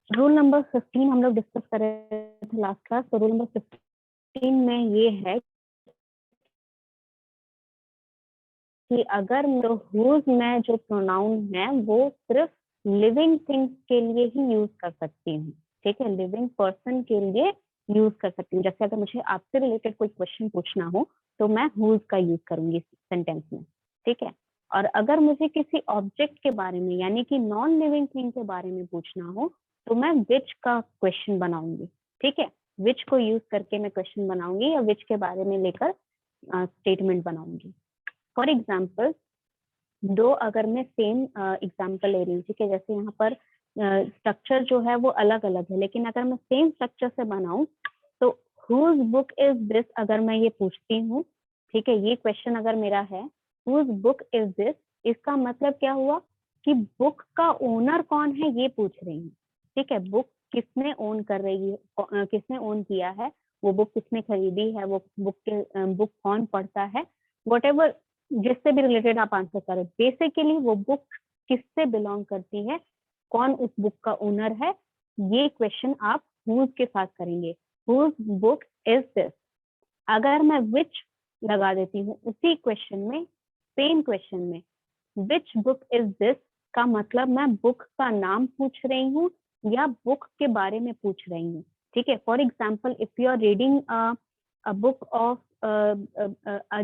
Rule number 15 हम लोग discuss कर रहे थे लास्ट क्लास। तो रूल नंबर 15 में ये है कि अगर हुज में जो प्रोनाउन है वो सिर्फ लिविंग थिंग्स के लिए ही यूज कर सकती हूँ, ठीक है, लिविंग पर्सन के लिए यूज कर सकती हूँ। जैसे अगर मुझे आपसे रिलेटेड कोई क्वेश्चन पूछना हो तो मैं हुज का यूज करूंगी सेंटेंस में, ठीक है। और अगर मुझे किसी ऑब्जेक्ट के बारे में यानी कि नॉन लिविंग थिंग के बारे में पूछना हो तो मैं विच का क्वेश्चन बनाऊंगी, ठीक है। विच को यूज करके मैं क्वेश्चन बनाऊंगी या विच के बारे में लेकर स्टेटमेंट बनाऊंगी। फॉर एग्जाम्पल, दो अगर मैं सेम एग्जाम्पल ले रही हूँ, ठीक है, जैसे यहाँ पर स्ट्रक्चर जो है वो अलग अलग है, लेकिन अगर मैं सेम स्ट्रक्चर से बनाऊं तो हुज बुक इज दिस अगर मैं ये पूछती हूँ, ठीक है, ये क्वेश्चन अगर मेरा है हुज बुक इज दिस, इसका मतलब क्या हुआ कि बुक का ओनर कौन है ये पूछ रही हूँ, ठीक है। बुक किसने ओन कर रही है, किसने ओन किया है, वो बुक किसने खरीदी है, वो बुक कौन पढ़ता है, वट एवर जिससे भी रिलेटेड आप आंसर करें। बेसिकली वो बुक किससे बिलोंग करती है, कौन उस बुक का ओनर है, ये क्वेश्चन आप हुज के साथ करेंगे। Whose book is this. अगर मैं विच लगा देती हूँ उसी क्वेश्चन में, सेम क्वेश्चन में, विच बुक इज दिस का मतलब मैं बुक का नाम पूछ रही हूँ या बुक के बारे में पूछ रही हूँ, ठीक है। For example, if you are reading a book of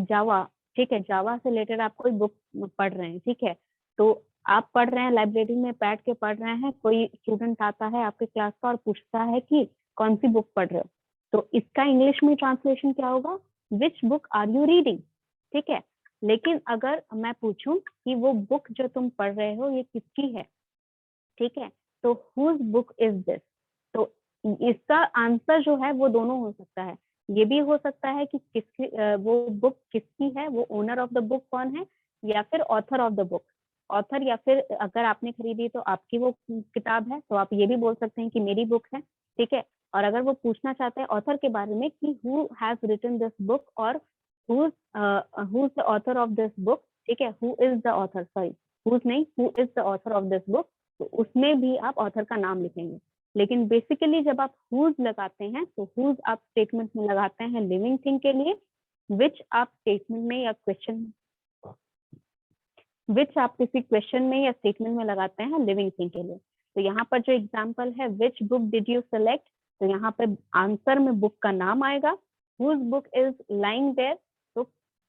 Java, ठीक है, जावा से रिलेटेड आप कोई बुक पढ़ रहे हैं, ठीक है, तो आप पढ़ रहे हैं, लाइब्रेरी में बैठ के पढ़ रहे हैं, कोई स्टूडेंट आता है आपके क्लास का और पूछता है कि कौन सी बुक पढ़ रहे हो, तो इसका इंग्लिश में ट्रांसलेशन क्या होगा, which book are you reading, ठीक है। लेकिन अगर मैं पूछूं कि वो बुक जो तुम पढ़ रहे हो ये किसकी है, ठीक है, तो हुज बुक इज दिस, तो इसका आंसर जो है वो दोनों हो सकता है। ये भी हो सकता है कि किसकी वो बुक किसकी है, वो ओनर ऑफ द बुक कौन है, या फिर author of the book, author, या फिर अगर आपने खरीदी तो आपकी वो किताब है तो आप ये भी बोल सकते हैं कि मेरी बुक है, ठीक है। और अगर वो पूछना चाहते हैं ऑथर के बारे में कि who has written this book और who is the author of this book, ठीक है, who is the author, sorry whose नहीं, who is the author of this book, तो उसमें भी आप ऑथर का नाम लिखेंगे। लेकिन बेसिकली जब आप हुज लगाते हैं तो हुज आप स्टेटमेंट में लगाते हैं लिविंग थिंग के लिए, विच आप स्टेटमेंट में या क्वेश्चन, विच आप किसी क्वेश्चन में या स्टेटमेंट में लगाते हैं लिविंग थिंग के लिए। तो यहाँ पर जो एग्जाम्पल है which book did you select, तो यहाँ पर आंसर में बुक का नाम आएगा, whose book is lying there, तो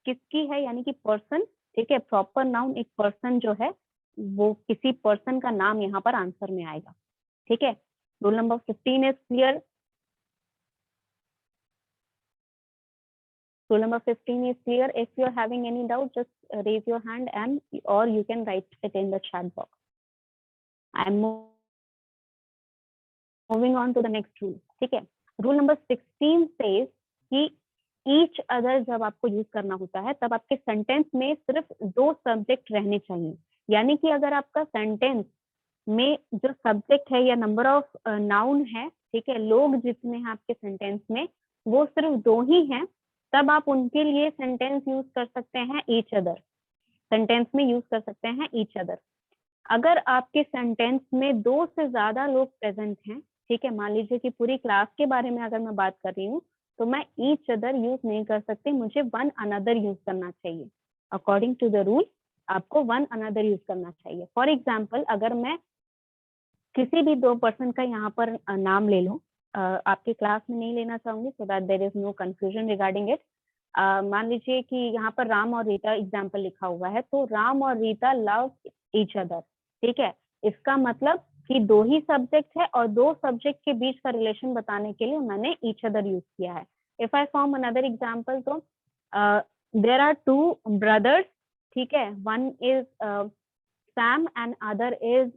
किसकी है यानी कि पर्सन, ठीक है, प्रॉपर नाउन एक पर्सन जो है वो किसी पर्सन का नाम यहाँ पर आंसर में आएगा, ठीक है। Rule number 15 is clear. Rule number 15 is clear. If you're having any doubt, just raise your hand and or you can write it in the chat box. I'm moving on to the next rule. ठीक है, rule number 16 says कि each other जब आपको use करना होता है तब आपके सेंटेंस में सिर्फ दो सब्जेक्ट रहने चाहिए। यानी कि अगर आपका सेंटेंस में जो सब्जेक्ट है या नंबर ऑफ नाउन है, ठीक है, लोग जितने हैं आपके सेंटेंस में वो सिर्फ दो ही हैं, तब आप उनके लिए सेंटेंस यूज कर सकते हैं ईच अदर, सेंटेंस में यूज कर सकते हैं ईच अदर। अगर आपके सेंटेंस में दो से ज्यादा लोग प्रेजेंट हैं, ठीक है, मान लीजिए कि पूरी क्लास के बारे में अगर मैं बात कर रही हूँ तो मैं ईच अदर यूज नहीं कर सकती, मुझे वन अनदर यूज करना चाहिए। अकॉर्डिंग टू द रूल आपको वन अनदर यूज करना चाहिए। फॉर एग्जाम्पल, अगर मैं किसी भी दो पर्सन का यहाँ पर नाम ले लूं, आपके क्लास में नहीं लेना चाहूंगी so that there is no confusion regarding it. मान लीजिए कि यहाँ पर राम और रीता एग्जाम्पल लिखा हुआ है, तो राम और रीता लव ईच अदर, ठीक है, इसका मतलब कि दो ही सब्जेक्ट है और दो सब्जेक्ट के बीच का रिलेशन बताने के लिए मैंने ईच अदर यूज किया है। If I form another example, तो देर आर टू ब्रदर्स, ठीक है, one is Sam and other is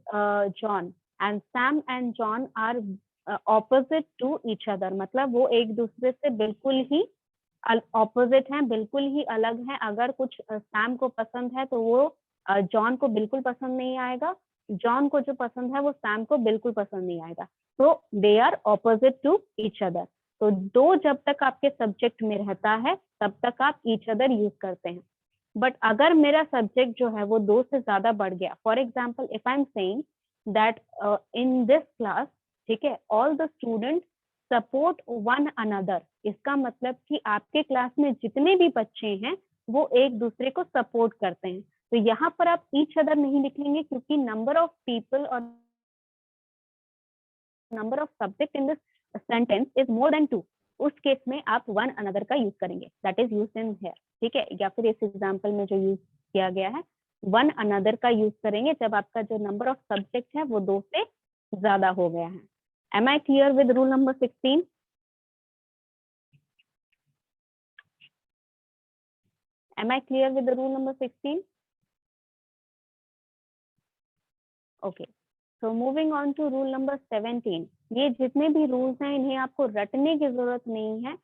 John, and Sam and John are opposite to each other, मतलब वो एक दूसरे से बिल्कुल ही ऑपोजिट हैं, बिल्कुल ही अलग हैं। अगर कुछ सैम को पसंद है तो वो जॉन को बिल्कुल पसंद नहीं आएगा, जॉन को जो पसंद है वो सैम को बिल्कुल पसंद नहीं आएगा, तो they are opposite to each other. तो दो जब तक आपके सब्जेक्ट में रहता है तब तक आप ईच अदर यूज करते हैं। बट अगर मेरा सब्जेक्ट जो है वो दो से ज्यादा बढ़ गया, for example if I am saying that in this class ठीक है, all the student support one another, इसका मतलब कि आपके क्लास में जितने भी बच्चे हैं वो एक दूसरे को सपोर्ट करते हैं। तो यहाँ पर आप ईच अदर नहीं लिखेंगे क्योंकि नंबर ऑफ पीपल और number of subject in this sentence is more than 2, उस केस में आप वन अनदर का यूज करेंगे, that is use in here. ठीक है, या फिर इस एग्जाम्पल में जो यूज किया गया है वन अनदर का यूज करेंगे जब आपका जो नंबर ऑफ सब्जेक्ट है वो 2 से ज्यादा हो गया है। Am I clear with rule number 16? Am I clear with the rule number 16? Okay. So moving on to rule number 17. ये जितने भी रूल्स हैं इन्हें आपको रटने की जरूरत नहीं है,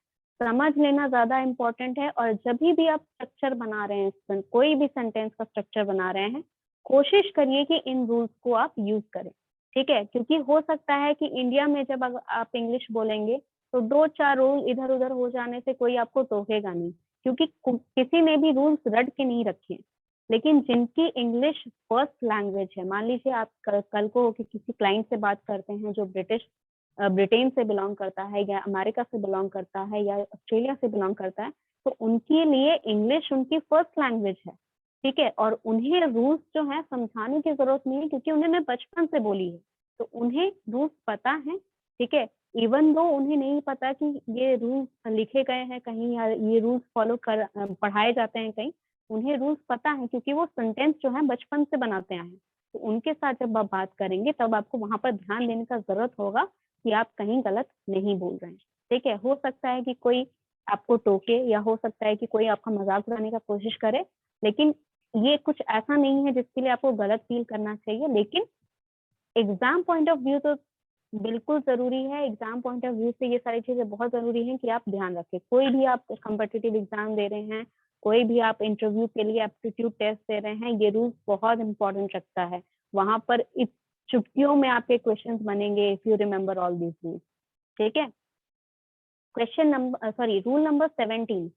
समझ लेना ज्यादा इंपॉर्टेंट है। और जब भी आप स्ट्रक्चर बना रहे हैं, कोई भी सेंटेंस का स्ट्रक्चर बना रहे हैं, कोशिश करिए कि इन रूल्स को आप यूज करें। ठीक है, क्योंकि हो सकता है कि इंडिया में जब आप इंग्लिश बोलेंगे तो 2-4 रूल इधर उधर हो जाने से कोई आपको टोकेगा नहीं, क्योंकि किसी ने भी रूल्स रट के नहीं रखे। लेकिन जिनकी इंग्लिश फर्स्ट लैंग्वेज है, मान लीजिए आप कल को किसी क्लाइंट से बात करते हैं जो ब्रिटेन से बिलोंग करता है या अमेरिका से बिलोंग करता है या ऑस्ट्रेलिया से बिलोंग करता है, तो उनके लिए इंग्लिश उनकी फर्स्ट लैंग्वेज है। ठीक है, और उन्हें रूल्स जो है समझाने की जरूरत नहीं है क्योंकि उन्होंने बचपन से बोली है, तो उन्हें रूल्स पता है। ठीक है, इवन दो उन्हें नहीं पता कि ये रूल्स लिखे गए हैं कहीं या ये रूल्स फॉलो कर पढ़ाए जाते हैं कहीं, उन्हें रूल्स पता है क्योंकि वो सेंटेंस जो है बचपन से बनाते आए हैं। तो उनके साथ जब आप बात करेंगे तब आपको वहां पर ध्यान देने का जरूरत होगा कि आप कहीं गलत नहीं बोल रहे हैं। ठीक है, हो सकता है कि कोई आपको टोके या हो सकता है कि कोई आपका मजाक उड़ाने का कोशिश करे, लेकिन ये कुछ ऐसा नहीं है जिसके लिए आपको गलत फील करना चाहिए। लेकिन एग्जाम पॉइंट ऑफ व्यू तो बिल्कुल जरूरी है, एग्जाम पॉइंट ऑफ व्यू से ये सारी चीजें बहुत जरूरी हैं कि आप ध्यान रखें। कोई भी आप कॉम्पिटिटिव एग्जाम दे रहे हैं, कोई भी आप इंटरव्यू के लिए एप्टीट्यूड टेस्ट दे रहे हैं, ये रूल्स बहुत इंपॉर्टेंट रखता है। वहां पर चुटकियों में आपके क्वेश्चंस बनेंगे if you remember all these rules. ठीक है, question number rule number 17।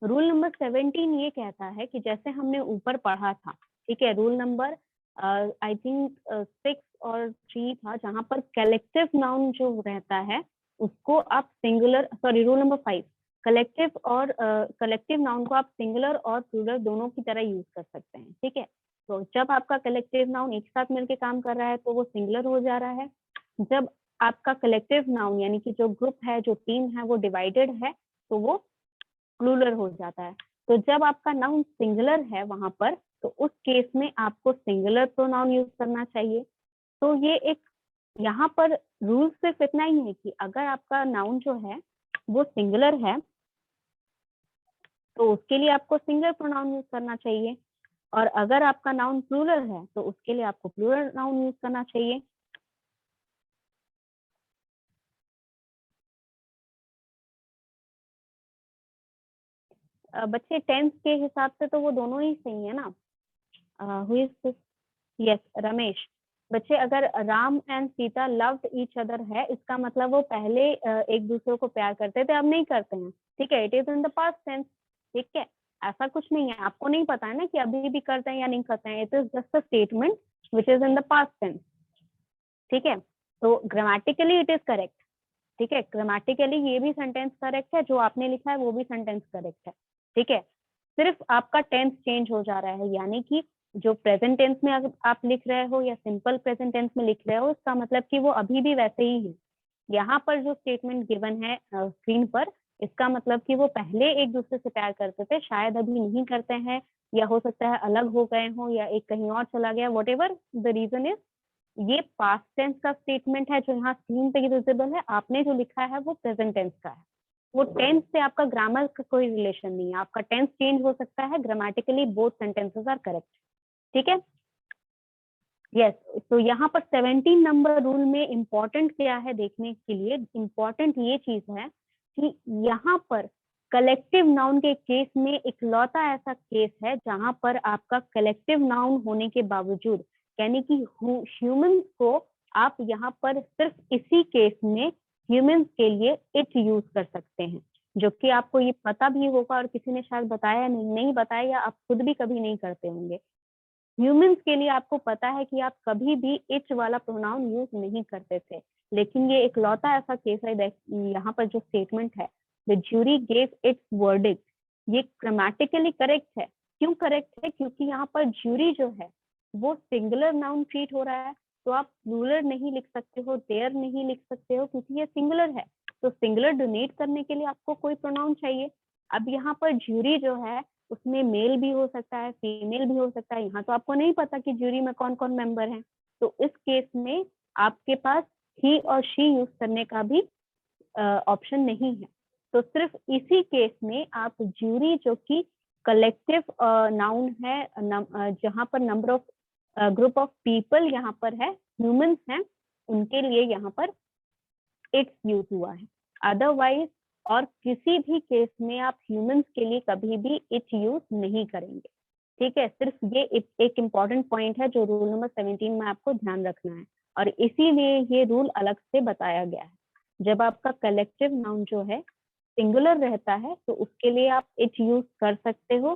Rule number 17 ये कहता है कि जैसे हमने ऊपर पढ़ा था, ठीक है, रूल नंबर आई थिंक 6 और 3 था, जहां पर कलेक्टिव नाउन जो रहता है उसको आप singular, rule number 5, collective noun को आप सिंगुलर और प्लूरल दोनों की तरह यूज कर सकते हैं। ठीक है, तो जब आपका कलेक्टिव नाउन एक साथ मिलकर काम कर रहा है तो वो सिंगुलर हो जा रहा है। जब आपका कलेक्टिव नाउन यानी कि जो ग्रुप है, जो टीम है, वो डिवाइडेड है तो वो प्लूरल हो जाता है। तो जब आपका नाउन सिंगुलर है वहां पर, तो उस केस में आपको सिंगुलर प्रोनाउन यूज करना चाहिए। तो ये एक यहाँ पर रूल सिर्फ इतना ही है कि अगर आपका नाउन जो है वो सिंगुलर है तो उसके लिए आपको सिंगुलर प्रोनाउन यूज करना चाहिए, और अगर आपका नाउन प्लूरल है तो उसके लिए आपको प्लूरल नाउन यूज करना चाहिए। बच्चे टेंस के हिसाब से तो वो दोनों ही सही है ना। Who is this? Yes, Ramesh. बच्चे, अगर Ram and Sita loved each other है, इसका मतलब वो पहले एक दूसरे को प्यार करते थे, अब नहीं करते हैं। ठीक है, it is in the past tense. ठीक है, ऐसा कुछ नहीं है, आपको नहीं पता है ना कि अभी भी करते हैं या नहीं करते हैं। It is just a statement which is in the past tense. ठीक है, तो ग्रामेटिकली इट इज करेक्ट। ठीक है, ग्रामेटिकली ये भी सेंटेंस करेक्ट है, जो आपने लिखा है वो भी सेंटेंस करेक्ट है। ठीक है, सिर्फ आपका टेंस चेंज हो जा रहा है, यानी कि जो प्रेजेंट टेंस में आप लिख रहे हो या सिंपल प्रेजेंट टेंस में लिख रहे हो, इसका मतलब कि वो अभी भी वैसे ही है। यहाँ पर जो स्टेटमेंट गिवन है स्क्रीन पर, इसका मतलब कि वो पहले एक दूसरे से प्यार करते थे, शायद अभी नहीं करते हैं, या हो सकता है अलग हो गए हो या एक कहीं और चला गया, whatever the reason is. ये पास्ट टेंस का स्टेटमेंट है जो यहाँ स्क्रीन पे विजिबल है, आपने जो लिखा है वो प्रेजेंट टेंस का है। वो टेंस से आपका ग्रामर का कोई रिलेशन नहीं है, आपका टेंस चेंज हो सकता है, grammatically both sentences are correct. ठीक है, यस। तो यहाँ पर 17 नंबर रूल में इम्पोर्टेंट क्या है देखने के लिए, इम्पोर्टेंट ये चीज है कि यहाँ पर कलेक्टिव नाउन के केस में इकलौता ऐसा केस है जहां पर आपका कलेक्टिव नाउन होने के बावजूद, यानी कि ह्यूमंस को आप यहाँ पर सिर्फ इसी केस में ह्यूमंस के लिए इट यूज कर सकते हैं, जो कि आपको ये पता भी होगा और किसी ने शायद बताया नहीं बताया, या आप खुद भी कभी नहीं करते होंगे। ह्यूमंस के लिए आपको पता है कि आप कभी भी इच वाला प्रोनाउन यूज नहीं करते थे, लेकिन ये एक लौता ऐसा केस है, यहाँ पर जो स्टेटमेंट है, the jury gave it's verdict, ये ग्रामेटिकली करेक्ट है। क्यों करेक्ट है? क्योंकि यहाँ पर ज्यूरी जो है वो सिंगुलर नाउन ट्रीट हो रहा है, तो आप प्लूरल नहीं लिख सकते हो, देयर नहीं लिख सकते हो, क्योंकि ये सिंगुलर है। तो सिंगुलर डोनेट करने के लिए आपको कोई प्रोनाउन चाहिए। अब यहाँ पर ज्यूरी जो है उसमें मेल भी हो सकता है, फीमेल भी हो सकता है। यहाँ तो आपको नहीं पता कि ज्यूरी में कौन कौन मेंबर हैं, तो इस केस में आपके पास ही और शी यूज करने का भी ऑप्शन नहीं है। तो सिर्फ इसी केस में आप ज्यूरी, जो कि कलेक्टिव नाउन है, जहाँ पर number of group of people यहाँ पर है, ह्यूमंस हैं, उनके लिए यहाँ पर इट्स यूज हुआ है। अदरवाइज और किसी भी केस में आप ह्यूमंस के लिए कभी भी इट यूज नहीं करेंगे। ठीक है, सिर्फ ये एक इम्पॉर्टेंट पॉइंट है जो रूल नंबर 17 में आपको ध्यान रखना है, और इसीलिए ये रूल अलग से बताया गया है। जब आपका कलेक्टिव नाउन जो है सिंगुलर रहता है तो उसके लिए आप इट यूज कर सकते हो,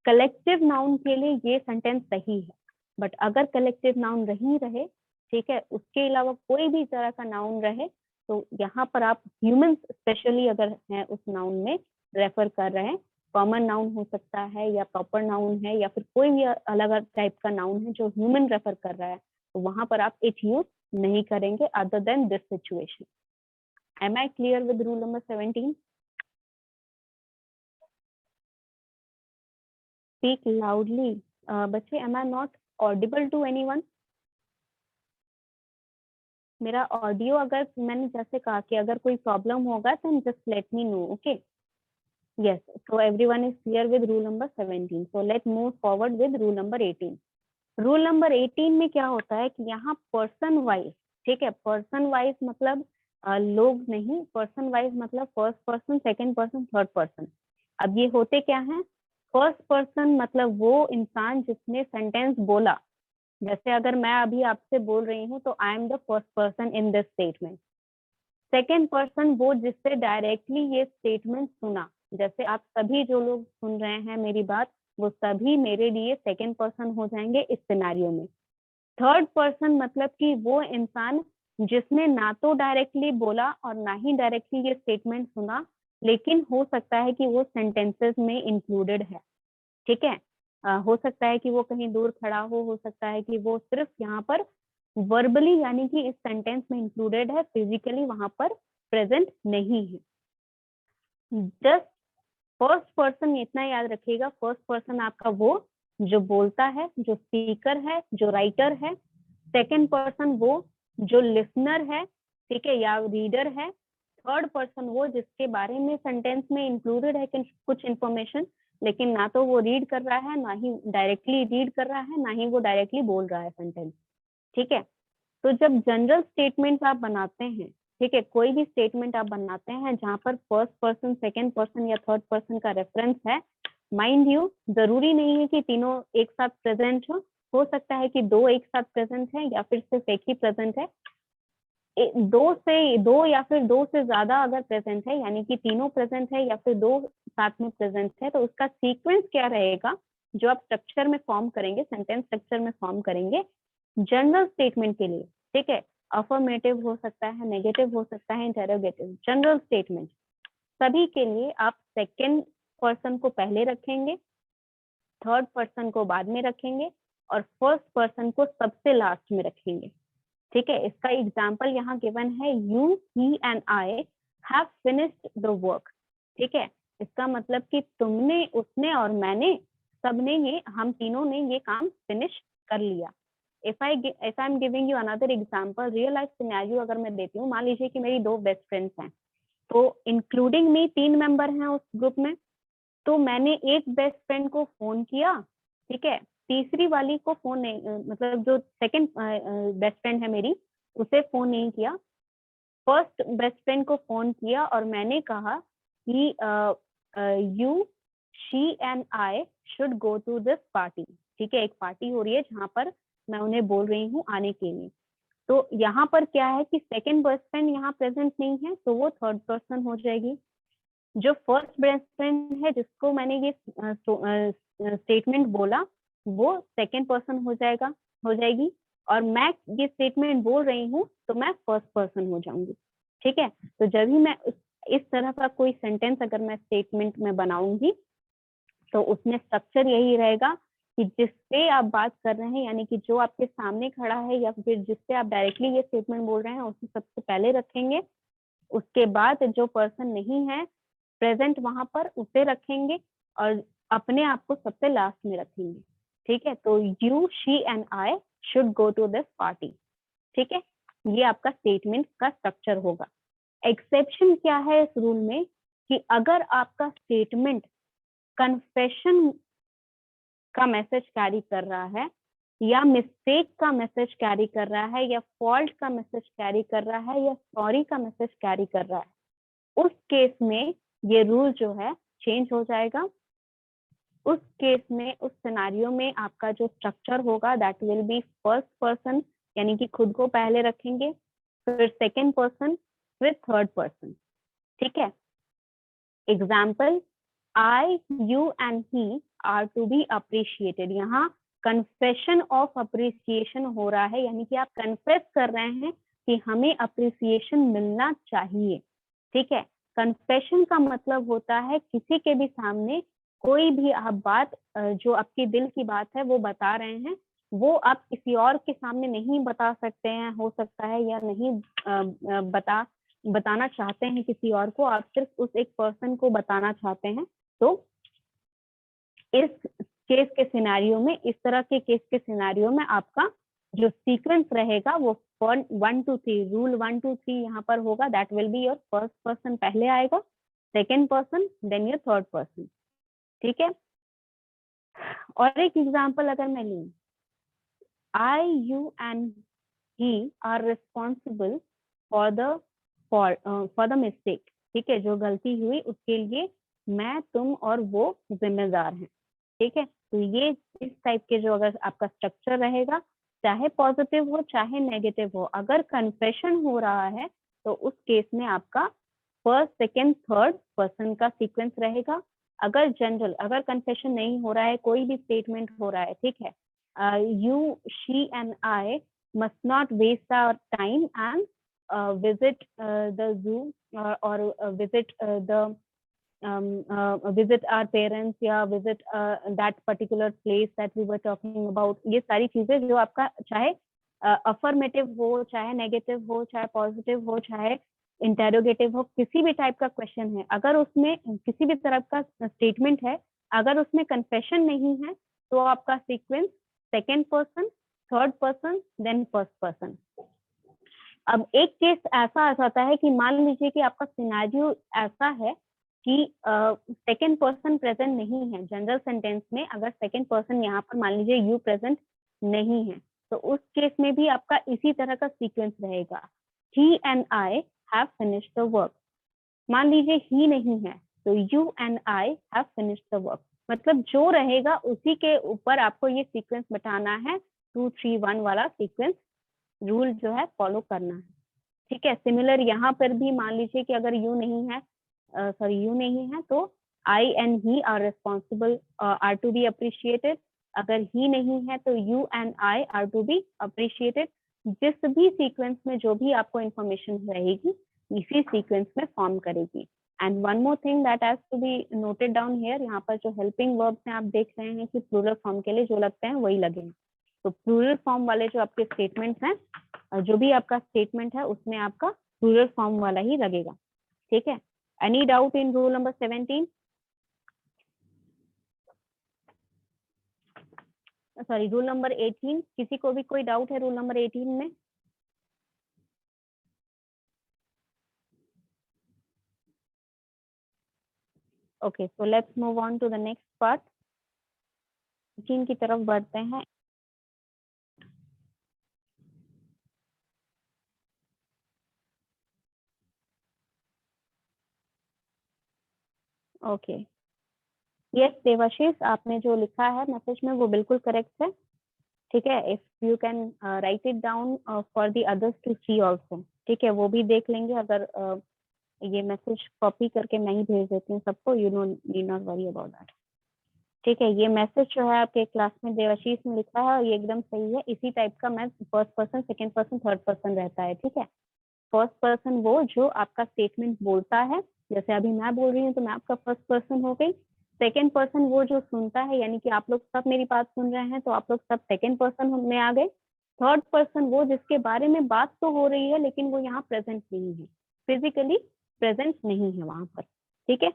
कलेक्टिव नाउन के लिए ये सेंटेंस सही है। बट अगर कलेक्टिव नाउन नहीं रहे, ठीक है, उसके अलावा कोई भी तरह का नाउन रहे, तो यहाँ पर आप ह्यूमंस स्पेशली अगर हैं उस नाउन में रेफर कर रहे हैं, कॉमन नाउन हो सकता है या प्रॉपर नाउन है या फिर कोई भी अलग अलग टाइप का नाउन है जो ह्यूमन रेफर कर रहा है, तो वहां पर आप इट यूज नहीं करेंगे other than this situation. Am I clear with rule number 17? Speak loudly. बच्चे, am I not audible to anyone? मेरा ऑडियो, अगर मैंने जैसे कहा कि अगर कोई प्रॉब्लम होगा तो just let me no, okay? Yes, so everyone is clear with rule number 17. So let's move forward with rule number 18. Rule number 18 में क्या होता है कि यहाँ पर्सन वाइज, ठीक है, पर्सन वाइज मतलब लोग नहीं, पर्सन वाइज मतलब first person, second person, third person. अब ये होते क्या हैं? फर्स्ट पर्सन मतलब वो इंसान जिसने सेंटेंस बोला, जैसे अगर मैं अभी आपसे बोल रही हूँ तो I am the first person in this statement. Second person वो जिससे डायरेक्टली ये स्टेटमेंट सुना, जैसे आप सभी जो लोग सुन रहे हैं मेरी बात, वो सभी मेरे लिए सेकेंड पर्सन हो जाएंगे इस सिनेरियो में। थर्ड पर्सन मतलब कि वो इंसान जिसने ना तो डायरेक्टली बोला और ना ही डायरेक्टली ये स्टेटमेंट सुना, लेकिन हो सकता है कि वो सेंटेंसेस में इंक्लूडेड है। ठीक है, हो सकता है कि वो कहीं दूर खड़ा हो सकता है कि वो सिर्फ यहाँ पर वर्बली यानी कि इस सेंटेंस में इंक्लूडेड है, फिजिकली वहां पर प्रेजेंट नहीं है। जस्ट फर्स्ट पर्सन इतना याद रखिएगा, फर्स्ट पर्सन आपका वो जो बोलता है, जो स्पीकर है, जो राइटर है। सेकंड पर्सन वो जो लिसनर है, ठीक है, या रीडर है। थर्ड पर्सन वो जिसके बारे में सेंटेंस में इंक्लूडेड है कुछ इंफॉर्मेशन, लेकिन ना तो वो रीड कर रहा है, ना ही डायरेक्टली रीड कर रहा है, ना ही वो डायरेक्टली बोल रहा है सेंटेंस। ठीक है, तो जब जनरल स्टेटमेंट आप बनाते हैं, ठीक है, कोई भी स्टेटमेंट आप बनाते हैं जहां पर फर्स्ट पर्सन, सेकंड पर्सन या थर्ड पर्सन का रेफरेंस है, माइंड यू जरूरी नहीं है कि तीनों एक साथ प्रेजेंट हो सकता है कि दो एक साथ प्रेजेंट है या फिर सिर्फ एक ही प्रेजेंट है। दो या फिर दो से ज्यादा अगर प्रेजेंट है, यानी कि तीनों प्रेजेंट है या फिर दो साथ में प्रेजेंट है, तो उसका सीक्वेंस क्या रहेगा जो आप स्ट्रक्चर में फॉर्म करेंगे, सेंटेंस स्ट्रक्चर में फॉर्म करेंगे जनरल स्टेटमेंट के लिए। ठीक है, अफर्मेटिव हो सकता है, नेगेटिव हो सकता है, इंटेरोगेटिव। जनरल स्टेटमेंट सभी के लिए आप सेकेंड पर्सन को पहले रखेंगे, थर्ड पर्सन को बाद में रखेंगे और फर्स्ट पर्सन को सबसे लास्ट में रखेंगे। ठीक है, इसका एग्जाम्पल यहाँ गिवन है, you, he and I have finished the work. ठीक है, इसका मतलब कि तुमने, उसने और मैंने, सबने ये, हम तीनों ने ये काम फिनिश कर लिया। If I am giving you another example, real life scenario अगर मैं देती हूँ, मान लीजिए कि मेरी दो बेस्ट फ्रेंड्स हैं, तो इंक्लूडिंग मी 3 मेंबर हैं उस ग्रुप में। तो मैंने एक बेस्ट फ्रेंड को फोन किया, ठीक है, तीसरी वाली को फोन नहीं, मतलब जो सेकंड बेस्ट फ्रेंड है मेरी, उसे फोन नहीं किया। फर्स्ट बेस्ट फ्रेंड को फोन किया और मैंने कहा कि you, she and I should go to this party. ठीक है, एक पार्टी हो रही है जहां पर मैं उन्हें बोल रही हूँ आने के लिए। तो यहाँ पर क्या है कि सेकंड बेस्ट फ्रेंड यहाँ प्रेजेंट नहीं है, तो वो थर्ड पर्सन हो जाएगी। जो फर्स्ट बेस्ट फ्रेंड है जिसको मैंने ये स्टेटमेंट बोला, वो सेकेंड पर्सन हो जाएगी, और मैं ये स्टेटमेंट बोल रही हूँ तो मैं फर्स्ट पर्सन हो जाऊंगी। ठीक है, तो जब भी मैं इस तरह का कोई सेंटेंस अगर मैं स्टेटमेंट में बनाऊंगी तो उसमें स्ट्रक्चर यही रहेगा कि जिससे आप बात कर रहे हैं, यानी कि जो आपके सामने खड़ा है या फिर जिससे आप डायरेक्टली ये स्टेटमेंट बोल रहे हैं, उसे सबसे पहले रखेंगे। उसके बाद जो पर्सन नहीं है प्रेजेंट वहां पर उसे रखेंगे, और अपने आप को सबसे लास्ट में रखेंगे। ठीक है, तो you, she and I should go to this party. ठीक है, ये आपका स्टेटमेंट का स्ट्रक्चर होगा। एक्सेप्शन क्या है इस रूल में, कि अगर आपका स्टेटमेंट कन्फेशन का मैसेज कैरी कर रहा है, या मिस्टेक का मैसेज कैरी कर रहा है, या फॉल्ट का मैसेज कैरी कर रहा है, या सॉरी का मैसेज कैरी कर रहा है, उस केस में ये रूल जो है चेंज हो जाएगा। उस केस में, उस सिनेरियो में आपका जो स्ट्रक्चर होगा that will be first person, यानी कि खुद को पहले रखेंगे, फिर सेकेंड पर्सन, फिर थर्ड पर्सन। ठीक है, example, I, you and he are to be appreciated. यहाँ कन्फेशन ऑफ अप्रिसिएशन हो रहा है, यानी कि आप कन्फेस कर रहे हैं कि हमें अप्रिसिएशन मिलना चाहिए। ठीक है, कन्फेशन का मतलब होता है किसी के भी सामने कोई भी आप बात जो आपकी दिल की बात है वो बता रहे हैं, वो आप किसी और के सामने नहीं बता सकते हैं, हो सकता है, या नहीं बताना चाहते हैं किसी और को, आप सिर्फ उस एक पर्सन को बताना चाहते हैं। तो इस केस के सिनेरियो में, इस तरह के केस के सिनेरियो में आपका जो सीक्वेंस रहेगा वो 1 2 3, रूल 1 2 3 यहाँ पर होगा। That will be your first person पहले आएगा, second person, then your third person. ठीक है, और एक एग्जाम्पल अगर मैं लूं, I, you and he are responsible for the mistake. ठीक है, जो गलती हुई उसके लिए मैं, तुम और वो जिम्मेदार हैं। ठीक है, तो ये इस टाइप के जो अगर आपका स्ट्रक्चर रहेगा, चाहे पॉजिटिव हो चाहे नेगेटिव हो, अगर कन्फेशन हो रहा है तो उस केस में आपका फर्स्ट, सेकेंड, थर्ड पर्सन का सीक्वेंस रहेगा। अगर जनरल, अगर कन्फेशन नहीं हो रहा है, कोई भी स्टेटमेंट हो रहा है, ठीक है, you, she and I must not waste our time and visit the zoo, or visit visit our parents, या visit that particular place that we were talking about। ये सारी चीजें जो आपका चाहे अफर्मेटिव हो, चाहे नेगेटिव हो, चाहे पॉजिटिव हो, चाहे इंटेरोगेटिव हो, किसी भी टाइप का क्वेश्चन है, अगर उसमें किसी भी तरह का स्टेटमेंट है, अगर उसमें कन्फेशन नहीं है तो आपका sequence second person, third person, then first person. अब एक केस ऐसा आ जाता है कि मान लीजिए कि आपका सिनेरियो ऐसा है कि सेकेंड पर्सन प्रेजेंट नहीं है। जनरल सेंटेंस में अगर सेकेंड पर्सन यहाँ पर मान लीजिए यू प्रेजेंट नहीं है, तो उस केस में भी आपका इसी तरह का सीक्वेंस रहेगा। He and I have finished the work. मान लीजिए ही नहीं है तो you and I have finished the work, मतलब जो रहेगा उसी के ऊपर आपको ये सीक्वेंस बैठाना है, 2 3 1 वाला सीक्वेंस रूल जो है फॉलो करना है। ठीक है, सिमिलर यहाँ पर भी मान लीजिए कि अगर यू नहीं है, यू नहीं है तो I and he are responsible are to be appreciated. अगर ही नहीं है तो you and I are to be appreciated. जिस भी सीक्वेंस में जो भी आपको इंफॉर्मेशन रहेगी इसी सीक्वेंस में फॉर्म करेगी। And one more thing that has to be noted down here, यहाँ पर जो हेल्पिंग वर्ब्स हैं आप देख रहे हैं कि प्लूरल फॉर्म के लिए जो लगते हैं वही लगेंगे। तो प्लूरल फॉर्म वाले जो आपके स्टेटमेंट्स हैं, जो भी आपका स्टेटमेंट है उसमें आपका प्लूरल फॉर्म वाला ही लगेगा। ठीक है, any doubt in rule number 17? Sorry, rule number 18, किसी को भी कोई डाउट है रूल नंबर 18 में? Okay, so let's move on to the next part. 18 की तरफ बढ़ते हैं। ओके, यस देवाशीष, आपने जो लिखा है मैसेज में वो बिल्कुल करेक्ट है। ठीक है, if you can write it down for the others to see also. ठीक है, वो भी देख लेंगे। अगर ये मैसेज कॉपी करके मैं ही भेज देती हूँ सबको, you know need not worry about that. ठीक है, ये मैसेज जो है आपके क्लास में देवाशीष ने लिखा है और ये एकदम सही है। इसी टाइप का मैं first person, second person, third person रहता है। ठीक है, फर्स्ट पर्सन वो जो आपका स्टेटमेंट बोलता है, जैसे अभी मैं बोल रही हूँ तो मैं आपका फर्स्ट पर्सन हो गई। सेकंड पर्सन वो जो सुनता है, यानी कि आप लोग सब मेरी बात सुन रहे हैं तो आप लोग सब सेकंड पर्सन में आ गए। थर्ड पर्सन वो जिसके बारे में बात तो हो रही है लेकिन वो यहाँ प्रेजेंट नहीं है, फिजिकली प्रेजेंट नहीं है वहां पर। ठीक है,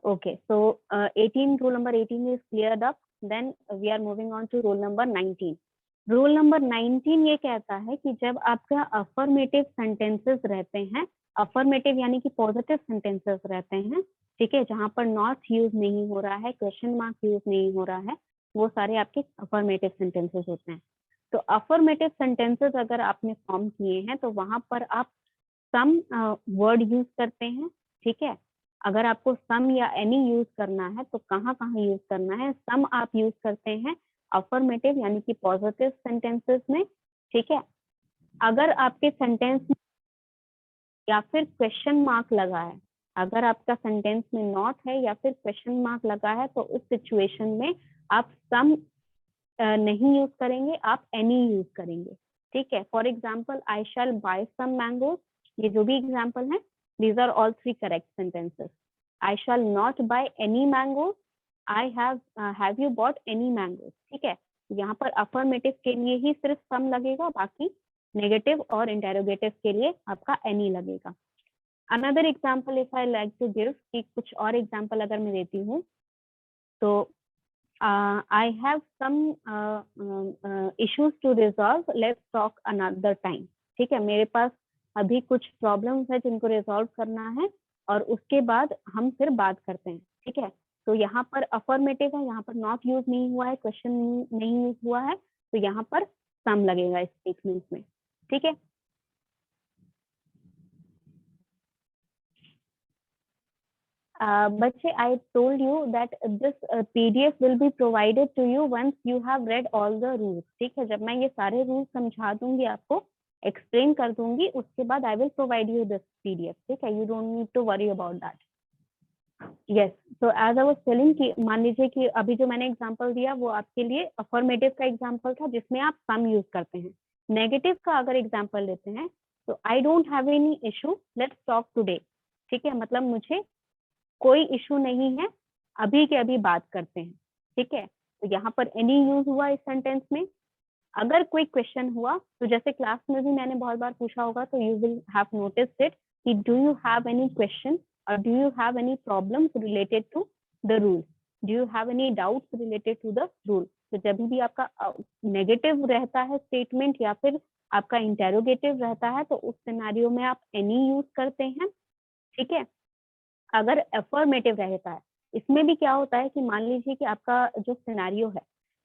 okay, so 18, rule number 18 is cleared up. Then we are moving on to rule number 19. Rule number 19 ये कहता है कि जब आपका अफर्मेटिव सेंटेंसेस रहते हैं, अफर्मेटिव यानी कि पॉजिटिव सेंटेंसेस रहते हैं, ठीक है, जहां पर नॉट यूज नहीं हो रहा है, क्वेश्चन मार्क यूज नहीं हो रहा है, वो सारे आपके अफर्मेटिव सेंटेंसेस होते हैं। तो अफर्मेटिव सेंटेंसेस अगर आपने फॉर्म किए हैं तो वहां पर आप सम वर्ड यूज करते हैं। ठीक है, अगर आपको सम या एनी यूज करना है तो कहाँ कहाँ यूज करना है? सम आप यूज करते हैं अफर्मेटिव यानी कि पॉजिटिव सेंटेंसेस में। ठीक है, अगर आपके सेंटेंस में या फिर क्वेश्चन मार्क लगा है, अगर आपका सेंटेंस में नॉट है या फिर क्वेश्चन मार्क लगा है, तो उस सिचुएशन में आप सम नहीं यूज करेंगे, आप एनी यूज करेंगे। ठीक है, for example I shall buy some mangoes, ये जो भी एग्जाम्पल है, these are all three correct sentences. I shall not buy any mangoes. I have you bought any mangoes? ठीक है, यहाँ पर अफर्मेटिव के लिए ही सिर्फ सम लगेगा, बाकी नेगेटिव और इंटेरोगेटिव के लिए आपका एनी लगेगा। Another example if I like to give, कि कुछ और एग्जाम्पल अगर मैं देती हूँ तो I have some issues to resolve. Let's talk another time. ठीक है, मेरे पास अभी कुछ प्रॉब्लम्स है जिनको रिजॉल्व करना है और उसके बाद हम फिर बात करते हैं। ठीक है, तो यहाँ पर अफर्मेटिव है, यहाँ पर नॉट यूज नहीं हुआ है, क्वेश्चन नहीं यूज हुआ है, तो यहाँ पर सम लगेगा इस स्टेटमेंट में। ठीक है, बच्चे I told you that this PDF will be provided to you once you have read all the rules. ठीक है, जब मैं ये सारे रूल्स समझा दूंगी आपको, एक्सप्लेन कर दूंगी, उसके बाद I will provide you this PDF. ठीक है, you don't need to worry about that. Yes, so as I was telling कि मान लीजिए कि अभी जो मैंने एग्जांपल दिया वो आपके लिए अफर्मेटिव का एग्जांपल था जिसमें आप सम यूज करते हैं। नेगेटिव का अगर एग्जांपल लेते हैं तो I don't have any issue, let's talk today. ठीक है, मतलब मुझे कोई इशू नहीं है, अभी के अभी बात करते हैं। ठीक है, तो यहाँ पर एनी यूज हुआ इस सेंटेंस में। अगर कोई क्वेश्चन हुआ तो जैसे क्लास में भी मैंने बहुत बार पूछा होगा, तो you will have noticed it कि do you have any question और do you have any problems related to the rule, do you have any doubts related to the rule. तो जब भी आपका नेगेटिव रहता है स्टेटमेंट या फिर आपका इंटेरोगेटिव रहता है तो उस सिनेरियो में आप एनी यूज करते हैं। ठीक है, अगर अफर्मेटिव रहता है, इसमें भी क्या होता है कि मान लीजिए कि आपका जो सिनेरियो है,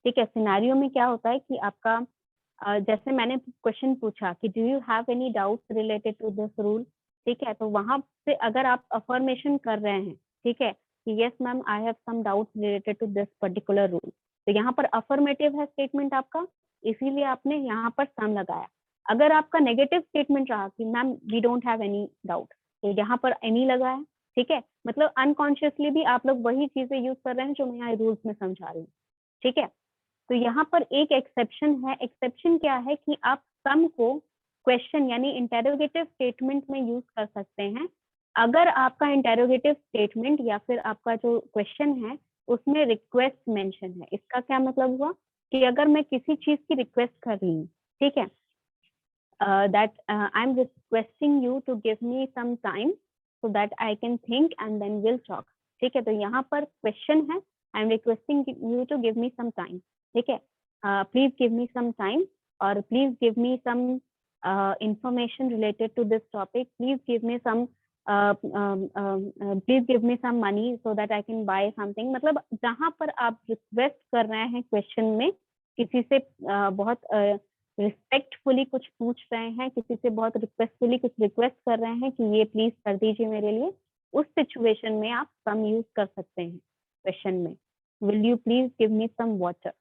ठीक है, सिनेरियो में क्या होता है कि आपका जैसे मैंने क्वेश्चन पूछा कि do you have any doubts related to this rule. ठीक है, तो वहां से अगर आप अफर्मेशन कर रहे हैं, ठीक है, कि yes ma'am I have some doubts related to this particular rule, तो यहाँ पर अफर्मेटिव है स्टेटमेंट आपका, इसीलिए आपने यहाँ पर सम लगाया। अगर आपका नेगेटिव स्टेटमेंट रहा कि ma'am we don't have any doubt, तो यहाँ पर एनी लगा है। ठीक है, मतलब अनकॉन्शियसली भी आप लोग वही चीजें यूज कर रहे हैं जो मैं यहाँ रूल्स में समझा रही हूँ। ठीक है, तो यहाँ पर एक एक्सेप्शन है। एक्सेप्शन क्या है कि आप सम को क्वेश्चन यानी इंटेरोगेटिव स्टेटमेंट में यूज कर सकते हैं अगर आपका इंटेरोगेटिव स्टेटमेंट या फिर आपका जो क्वेश्चन है उसमें रिक्वेस्ट मेंशन है। इसका क्या मतलब हुआ कि अगर मैं किसी चीज की रिक्वेस्ट कर रही हूँ, ठीक है, that I'm requesting you to give me some time so that I can think and then we'll talk. ठीक है, तो यहाँ पर क्वेश्चन है I'm requesting you to give me some time. ठीक है, please give me some time और please give me some information related to this topic. Please give me some please give me some money so that I can buy something. मतलब जहाँ पर आप request कर रहे हैं क्वेश्चन में किसी से बहुत रिस्पेक्टफुली कुछ पूछ रहे हैं, किसी से बहुत रिक्वेस्टफुली कुछ रिक्वेस्ट कर रहे हैं कि ये प्लीज कर दीजिए मेरे लिए, उस सिचुएशन में आप सम यूज कर सकते हैं क्वेश्चन में, will you please give me some water.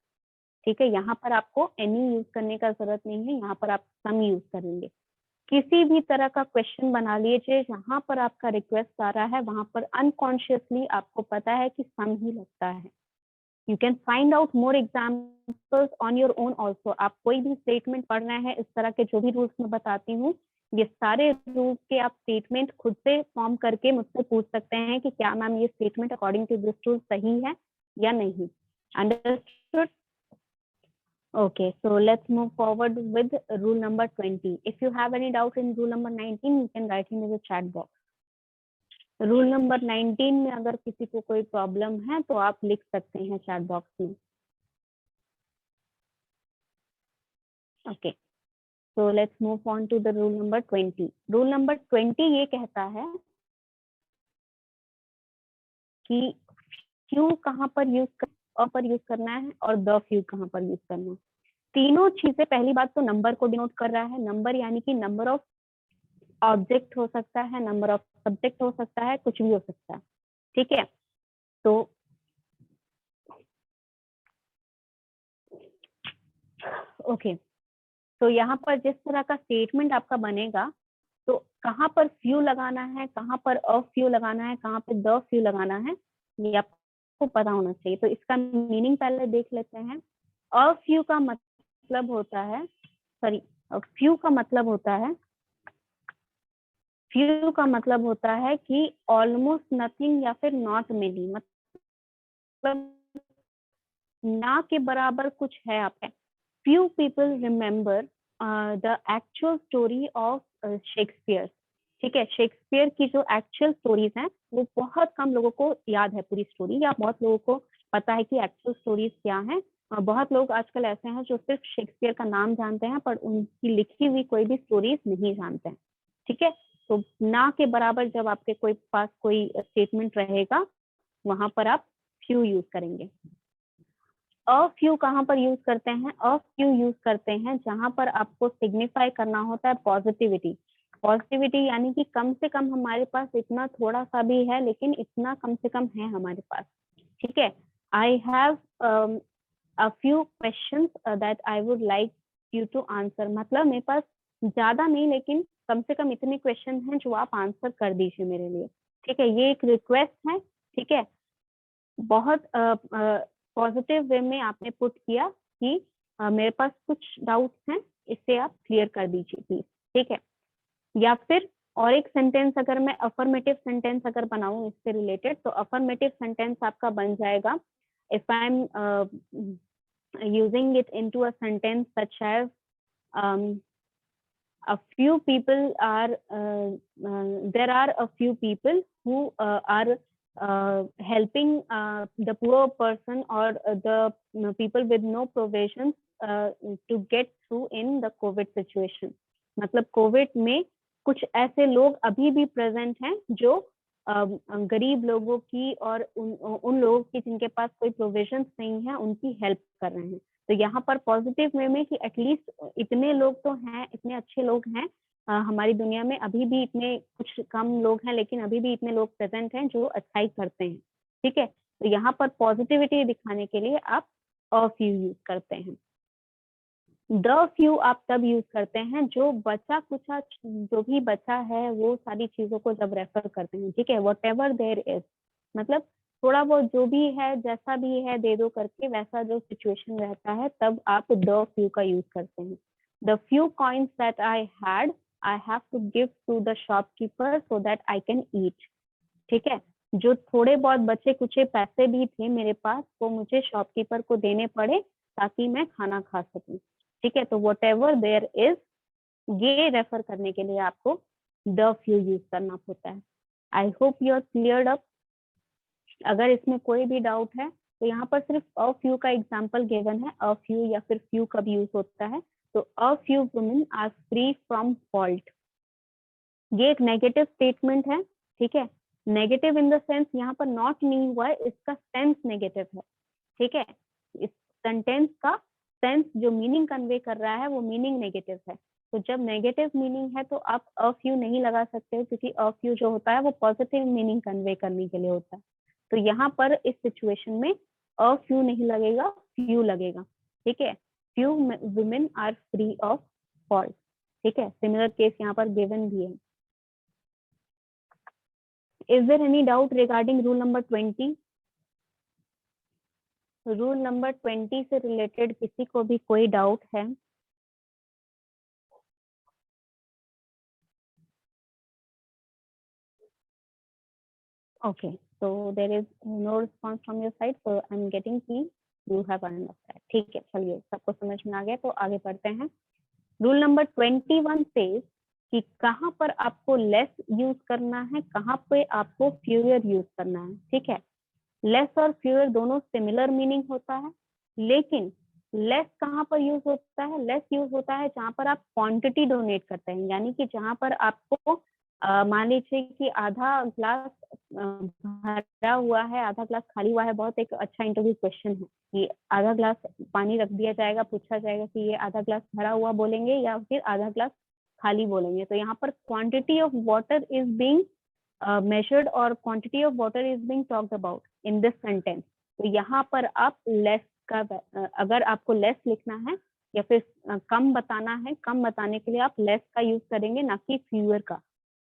ठीक है, यहाँ पर आपको एनी यूज करने का जरूरत नहीं है, यहाँ पर आप सम यूज करेंगे। किसी भी तरह का क्वेश्चन बना लीजिए, जहां पर आपका रिक्वेस्ट आ रहा है वहां पर अनकॉन्शियसली आपको पता है कि सम ही लगता है। You can find out more examples on your own also. आप कोई भी स्टेटमेंट पढ़ रहे हैं, इस तरह के जो भी रूल्स मैं बताती हूँ, ये सारे रूल्स के आप स्टेटमेंट खुद से फॉर्म करके मुझसे पूछ सकते हैं कि क्या मैम ये statement according to this rule सही है या नहीं। Understood? Okay, so let's move forward with rule number 20. If you have any doubt in rule number 19, you can write in the chat box. Rule number 19 में अगर किसी को कोई problem है तो आप लिख सकते हैं चैट बॉक्स में। Okay, so let's move on to the rule number 20। Rule number 20 ये कहता है कि फ्यू कहाँ पर यूज करना है और द फ्यू कहाँ पर यूज करना है। तीनों चीजें, पहली बात तो नंबर को डिनोट कर रहा है। नंबर यानी कि नंबर ऑफ ऑब्जेक्ट हो सकता है, नंबर ऑफ सब्जेक्ट हो सकता है, कुछ भी हो सकता है। ठीक है, तो ओके, तो यहाँ पर जिस तरह का स्टेटमेंट आपका बनेगा, तो कहाँ पर फ्यू लगाना है, कहाँ पर अ फ्यू लगाना है, कहाँ पर द फ्यू लगाना है, ये आपको पता होना चाहिए। तो इसका मीनिंग पहले देख लेते हैं। अ फ्यू का मतलब होता है, सॉरी, फ्यू का मतलब होता है, फ्यू का मतलब होता है कि ऑलमोस्ट नथिंग या फिर नॉट मेनी, मतलब ना के बराबर कुछ है आपका। Few people remember the actual story of Shakespeare. ठीक है, शेक्सपियर की जो एक्चुअल स्टोरीज हैं वो बहुत कम लोगों को याद है पूरी स्टोरी, या बहुत लोगों को पता है कि एक्चुअल स्टोरीज क्या है। बहुत लोग आजकल ऐसे हैं जो सिर्फ शेक्सपियर का नाम जानते हैं पर उनकी लिखी हुई कोई भी स्टोरीज नहीं जानते हैं। ठीक है, तो ना के बराबर जब आपके कोई पास कोई स्टेटमेंट रहेगा वहां पर आप फ्यू यूज करेंगे। अ फ्यू कहाँ पर यूज करते हैं? अ फ्यू यूज करते हैं जहां पर आपको सिग्निफाई करना होता है पॉजिटिविटी। पॉजिटिविटी यानी कि कम से कम हमारे पास इतना थोड़ा सा भी है, लेकिन इतना कम से कम है हमारे पास। ठीक है, I have a few questions that I would like you to answer. मतलब मेरे पास ज्यादा नहीं, लेकिन कम से कम इतने क्वेश्चन हैं जो आप आंसर कर दीजिए मेरे लिए। ठीक है, ये एक रिक्वेस्ट है। ठीक है, बहुत पॉजिटिव वे में आपने पुट किया कि मेरे पास कुछ डाउट्स हैं, इससे आप क्लियर कर दीजिए प्लीज। ठीक है, या फिर और एक सेंटेंस अगर मैं अफर्मेटिव सेंटेंस अगर बनाऊं इससे रिलेटेड, तो अफर्मेटिव सेंटेंस आपका बन जाएगा, if I am using it into a sentence such as a few people are there are a few people who are helping the poor person or the people with no provisions to get through in the COVID situation। मतलब Covid में कुछ ऐसे लोग अभी भी present हैं जो गरीब लोगों की और उन लोगों की जिनके पास कोई प्रोविजंस नहीं है उनकी हेल्प कर रहे हैं। तो यहाँ पर पॉजिटिव वे में कि एटलीस्ट इतने लोग तो हैं, इतने अच्छे लोग हैं हमारी दुनिया में, अभी भी इतने कुछ कम लोग हैं लेकिन अभी भी इतने लोग प्रेजेंट हैं जो अच्छाई करते हैं। ठीक है, तो यहाँ पर पॉजिटिविटी दिखाने के लिए आप अ फ्यू यूज करते हैं। द फ्यू आप तब यूज करते हैं जो बचा कुचा जो भी बचा है वो सारी चीजों को जब रेफर करते हैं। ठीक है, वट एवर देयर इज, मतलब थोड़ा बहुत जो भी है, जैसा भी है दे दो करके, वैसा जो सिचुएशन रहता है तब आप द फ्यू का यूज करते हैं। The few coins that I had I have to give to the shopkeeper so that I can eat. ठीक है, जो थोड़े बहुत बचे कुचे पैसे भी थे मेरे पास वो मुझे शॉपकीपर को देने पड़े ताकि मैं खाना खा सकूं। ठीक है, तो वट एवर देयर इज, ये रेफर करने के लिए आपको द फ्यू यूज करना होता है। I hope you are cleared up. अगर इसमें कोई भी डाउट है तो यहाँ पर सिर्फ अ फ्यू का एग्जाम्पल गिवन है, अ फ्यू या फिर फ्यू कब यूज होता है। तो a few women are free from fault, ये एक नेगेटिव स्टेटमेंट है। ठीक है, नेगेटिव इन द सेंस यहाँ पर नॉट नहीं हुआ है, इसका सेंस नेगेटिव है। ठीक है, इस सेंटेंस का सेंस जो मीनिंग कन्वे कर रहा है वो मीनिंग नेगेटिव है। तो जब नेगेटिव मीनिंग है तो आप अ फ्यू नहीं लगा सकते हो, क्योंकि अ फ्यू जो होता है वो पॉजिटिव मीनिंग कन्वे करने के लिए होता है। तो यहाँ पर इस सिचुएशन में अ फ्यू नहीं लगेगा, फ्यू लगेगा। ठीक है, few women are free of fault. ठीक है, सिमिलर केस यहाँ पर गिवन भी है। Is there any doubt regarding rule number 20? Rule number 20 से रिलेटेड किसी को भी कोई डाउट है? Okay, so there is no response from your side, so I'm getting the you have understood. ठीक है, चलिए सबको समझ में आ गया, तो आगे बढ़ते हैं। रूल नंबर 21 से कि कहाँ पर आपको लेस यूज करना है, कहाँ पे आपको फ्यूअर यूज करना है। ठीक है, लेस और फ्यूअर दोनों सिमिलर मीनिंग होता है, लेकिन लेस कहाँ पर यूज होता है? लेस यूज होता है जहाँ पर आप क्वांटिटी डोनेट करते हैं, यानी कि जहाँ पर आपको मान लीजिए कि आधा ग्लास भरा हुआ है, आधा ग्लास खाली हुआ है। बहुत एक अच्छा इंटरव्यू क्वेश्चन है कि आधा ग्लास पानी रख दिया जाएगा, पूछा जाएगा कि ये आधा ग्लास भरा हुआ बोलेंगे या फिर आधा ग्लास खाली बोलेंगे। तो यहाँ पर quantity of water is being measured और quantity of water is being talked about in this sentence। तो यहाँ पर आप less का अगर आपको less लिखना है या फिर कम बताना है, कम बताने के लिए आप less का यूज करेंगे, ना कि fewer का।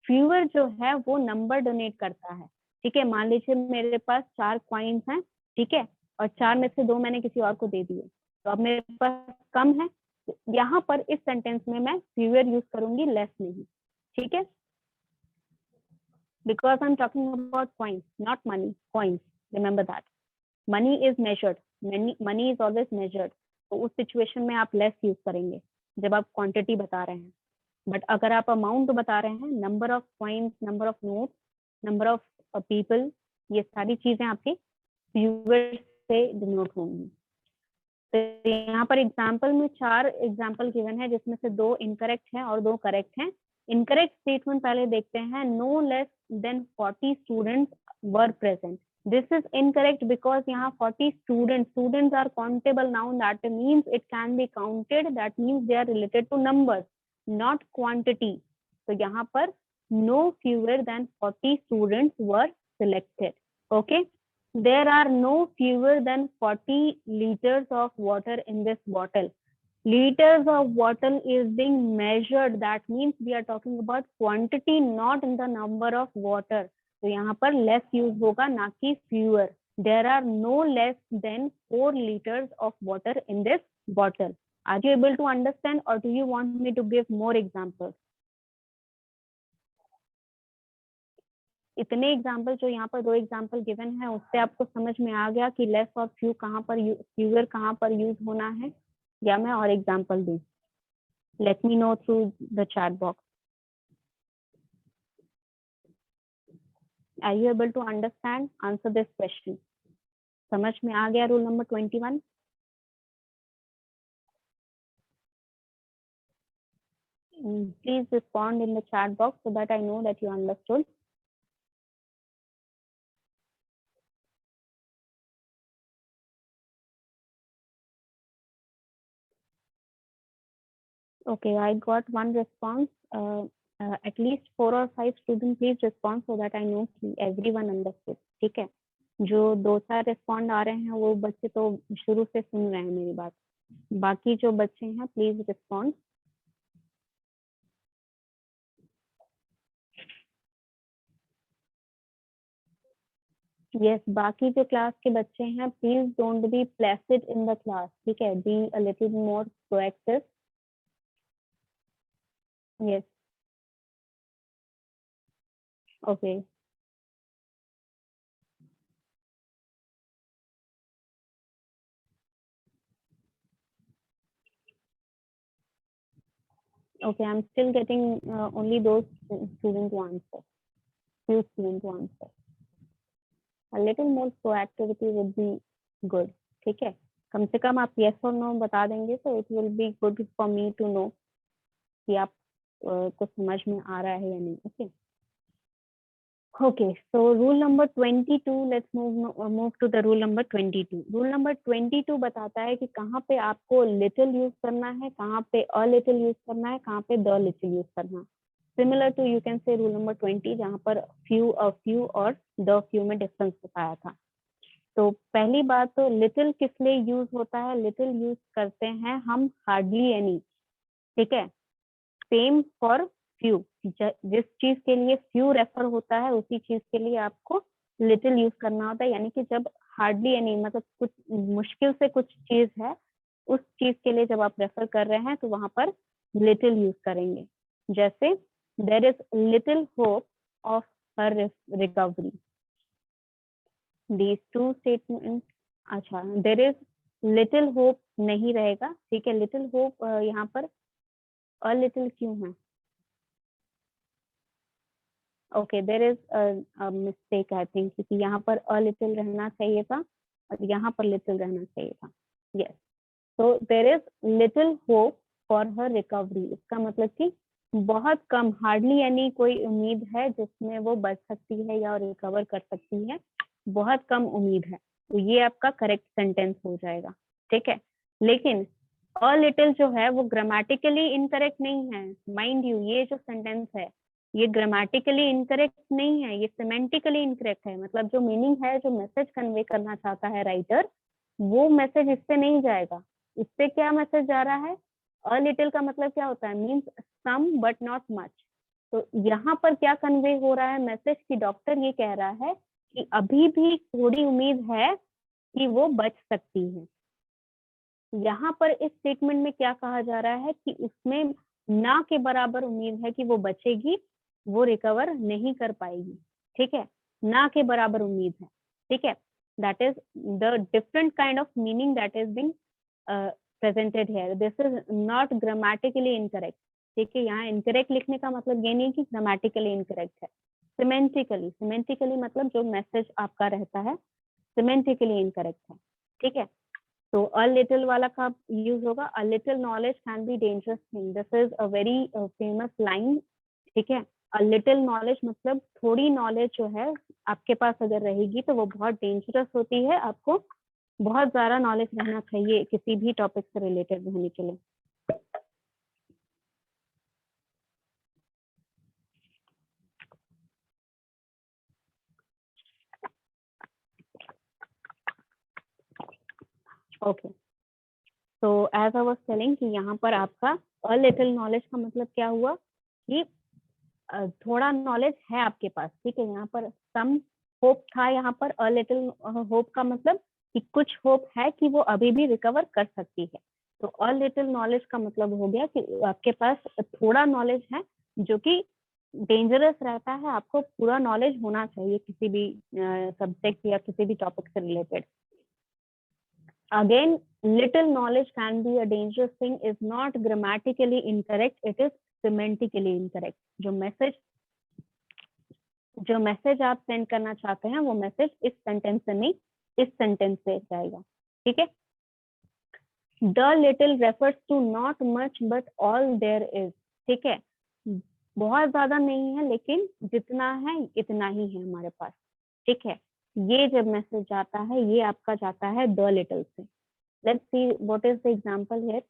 fewer जो है वो नंबर डोनेट करता है। ठीक है, मान लीजिए मेरे पास 4 कॉइन्स हैं, ठीक है, और 4 में से 2 मैंने किसी और को दे दिए, तो अब मेरे पास कम है। यहाँ पर इस सेंटेंस में मैं fewer यूज करूंगी, less नहीं। ठीक है, because I'm talking about coins, not money, coins. Remember that. Money is measured. Money is always measured. तो उस सिचुएशन में आप लेस यूज करेंगे जब आप क्वांटिटी बता रहे हैं। बट अगर आप अमाउंट बता रहे हैं, number of coins, number of notes, number of people, ये सारी चीजें आपकी फ्यूअर से डिनोट होंगी। तो यहाँ पर एग्जाम्पल में 4 एग्जाम्पल गिवन है, जिसमें से 2 इनकरेक्ट हैं और 2 करेक्ट हैं। इनकरेक्ट स्टेटमेंट पहले देखते हैं। No less than 40 students were present. This is incorrect because यहाँ 40 students are countable noun, that means it can be counted, that means they are related to numbers, not quantity. तो यहाँ पर no fewer than 40 students were selected. Okay, there are no fewer than 40 liters of water in this bottle. Liters of water is being measured, that means we are talking about quantity, not in the number of water. तो यहाँ पर less use होगा, ना कि fewer. There are no less than 4 liters of water in this bottle. Are you able to understand, or do you want me to give more examples? इतने example जो यहाँ पर 2 एग्जाम्पल गिवन है, उससे आपको समझ में आ गया कि लेस और फ्यू कहाँ पर फ्यूअर कहाँ पर यूज होना है, या मैं और एग्जाम्पल दूं? Let me know through the chat box. Are you able to understand? Answer this question. समझ में आ गया rule number 21? Please respond in the chat box so that I know that you understood. Okay, I got one response. At least 4 or 5 students please respond so that I know everyone understood. ठीक है, जो 2-4 respond आ रहे हैं वो बच्चे तो शुरू से सुन रहे हैं मेरी बात। बाकी जो बच्चे हैं प्लीज रिस्पॉन्ड। यस, बाकी जो क्लास के बच्चे हैं please don't be Placid in the class. ठीक है, be a little more proactive. Yes, okay, okay, I'm still getting only those students who answer, few students who answer. A little more proactivity would be good. ठीक है, कम से कम आप yes और no बता देंगे, so it will be good for me to know कि आप को समझ में आ रहा है या नहीं। Okay, Okay, so rule number 22, let's move to the rule number 22. Rule number 22 बताता है कि कहाँ पे आपको little use करना है, कहाँ पे a little use करना है, कहाँ पे the little use करना है। Similar to you can say rule number 20, जहाँ पर few, a few और the few में difference बताया था। तो पहली बात तो little किस लिए use होता है? Little use करते हैं हम hardly any, ठीक है। सेम फॉर फ्यू, जिस चीज के लिए फ्यू रेफर होता है उसी चीज के लिए आपको लिटिल यूज करना होता है। यानी कि जब हार्डली एनी, मतलब कुछ मुश्किल से कुछ चीज है, उस चीज के लिए जब आप रेफर कर रहे हैं तो वहां पर लिटिल यूज करेंगे। जैसे there is little hope of her recovery, these two statement. अच्छा, देयर इज लिटिल होप नहीं रहेगा, ठीक है। लिटिल होप यहाँ पर अ लिटिल क्यों है? Okay, there is mistake I think, क्योंकि यहाँ पर अ लिटिल रहना चाहिए था और यहाँ पर लिटिल रहना चाहिए था। यस, तो there is little hope for her recovery, इसका मतलब कि बहुत कम, हार्डली यानी कोई उम्मीद है जिसमें वो बच सकती है या रिकवर कर सकती है, बहुत कम उम्मीद है। तो ये आपका करेक्ट सेंटेंस हो जाएगा, ठीक है। लेकिन अ लिटिल जो है वो ग्रामेटिकली इनकरेक्ट नहीं है, माइंड यू। ये जो सेंटेंस है ये ग्रामेटिकली इनकरेक्ट नहीं है, ये सिमेंटिकली इनकरेक्ट है। मतलब जो मीनिंग है, जो मैसेज कन्वे करना चाहता है राइटर, वो मैसेज इससे नहीं जाएगा। इससे क्या मैसेज जा रहा है? अ लिटिल का मतलब क्या होता है? Means some but not much. तो यहाँ पर क्या कन्वे हो रहा है मैसेज की? डॉक्टर ये कह रहा है कि अभी भी थोड़ी उम्मीद है कि वो बच सकती है। यहाँ पर इस स्टेटमेंट में क्या कहा जा रहा है कि उसमें ना के बराबर उम्मीद है कि वो बचेगी, वो रिकवर नहीं कर पाएगी, ठीक है। ना के बराबर उम्मीद है, ठीक है। That is the different kind of meaning that is being presented here. This is not grammatically incorrect, ठीक है। यहाँ इनकरेक्ट लिखने का मतलब ये नहीं कि ग्रामेटिकली इनकरेक्ट है। सिमेंटिकली, सिमेंटिकली मतलब जो मैसेज आपका रहता है सिमेंटिकली इनकरेक्ट है, ठीक है। तो अ लिटिल वाला का यूज होगा, a little knowledge can be dangerous thing. This is a very famous line, ठीक है। अ लिटिल नॉलेज मतलब थोड़ी नॉलेज जो है आपके पास अगर रहेगी तो वो बहुत डेंजरस होती है। आपको बहुत ज्यादा नॉलेज रहना चाहिए किसी भी टॉपिक से रिलेटेड रहने के लिए। ओके, तो एज आई वाज टेलिंग कि यहाँ पर आपका अ लिटिल नॉलेज का मतलब क्या हुआ कि थोड़ा नॉलेज है आपके पास, ठीक है। यहाँ पर सम होप था, यहाँ पर अ लिटिल होप का मतलब कि कुछ होप है कि वो अभी भी रिकवर कर सकती है। तो अ लिटिल नॉलेज का मतलब हो गया कि आपके पास थोड़ा नॉलेज है, जो कि डेंजरस रहता है। आपको पूरा नॉलेज होना चाहिए किसी भी सब्जेक्ट या किसी भी टॉपिक से related. Again, little knowledge can be a dangerous thing is not grammatically incorrect, it is semantically incorrect. जो मैसेज आप सेंड करना चाहते हैं वो मैसेज इस सेंटेंस से नहीं, इस सेंटेंस से जाएगा, ठीक है। The little refers to not much but all there is, ठीक है। बहुत ज्यादा नहीं है लेकिन जितना है इतना ही है हमारे पास, ठीक है। ये जब मैसेज जाता है ये आपका जाता है द लिटिल से। Let's see what is the example here.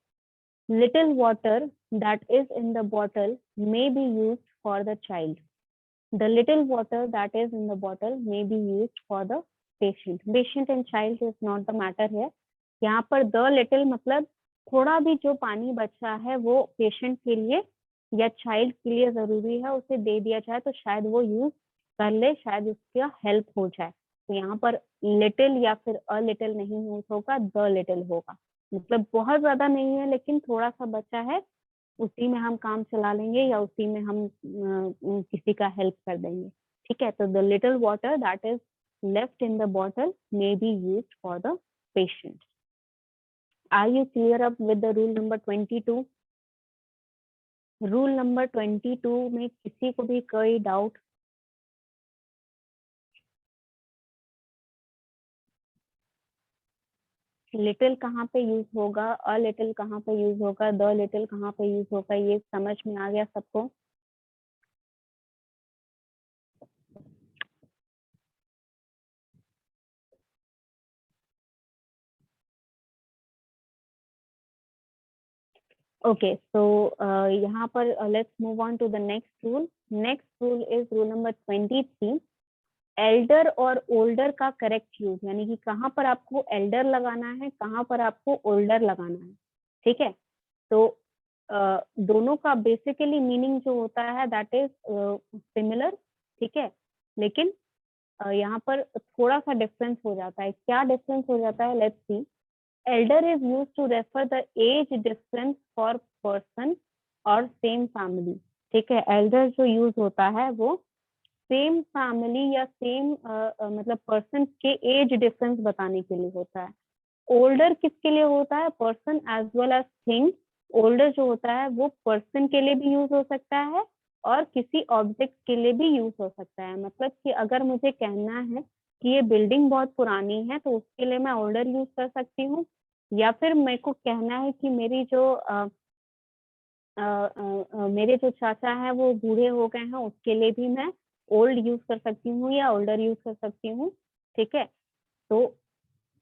Little water that is in the bottle may be used for the child. The little water that is in the bottle may be used for the patient. Patient and child is not the matter here. यहाँ पर the little मतलब थोड़ा भी जो पानी बचा है वो पेशेंट के लिए या चाइल्ड के लिए जरूरी है, उसे दे दिया जाए तो शायद वो यूज कर ले, शायद उसका हेल्प हो जाए। तो यहाँ पर लिटिल या फिर अ लिटिल नहीं यूज होगा, द लिटिल होगा। मतलब बहुत ज्यादा नहीं है लेकिन थोड़ा सा बचा है, उसी में हम काम चला लेंगे या उसी में हम किसी का हेल्प कर देंगे, ठीक है। तो the little water that is left in the bottle may be used for the patient. Are you clear up with the rule number 22? Rule number 22 में किसी को भी कोई डाउट? लिटिल कहाँ पे यूज होगा, अ लिटिल कहाँ पे यूज होगा, द लिटिल कहाँ पे यूज होगा, ये समझ में आ गया सबको? ओके, सो यहाँ पर let's move on to the next rule. Next rule is rule number 23। Elder और ओल्डर का करेक्ट यूज, यानी कि कहाँ पर आपको एल्डर लगाना है, कहाँ पर आपको ओल्डर लगाना है, ठीक है। तो दोनों का बेसिकली मीनिंग जो होता है दैट इज सिमिलर, ठीक है, लेकिन यहाँ पर थोड़ा सा डिफरेंस हो जाता है। क्या डिफरेंस हो जाता है, let's see. Elder is use to refer the age difference for person और सेम फैमिली, ठीक है। एल्डर जो यूज होता है वो सेम फैमिली या सेम मतलब पर्सन के एज डिफरेंस बताने के लिए होता है। ओल्डर किसके लिए होता है, person as well as thing. Older जो होता है वो पर्सन के लिए भी यूज हो सकता है और किसी ऑब्जेक्ट के लिए भी यूज हो सकता है। मतलब कि अगर मुझे कहना है कि ये बिल्डिंग बहुत पुरानी है तो उसके लिए मैं ओल्डर यूज कर सकती हूँ, या फिर मेरे को कहना है कि मेरे जो चाचा है वो बूढ़े हो गए हैं, उसके लिए भी मैं ओल्ड यूज कर सकती हूँ या ओल्डर यूज कर सकती हूँ, ठीक है। तो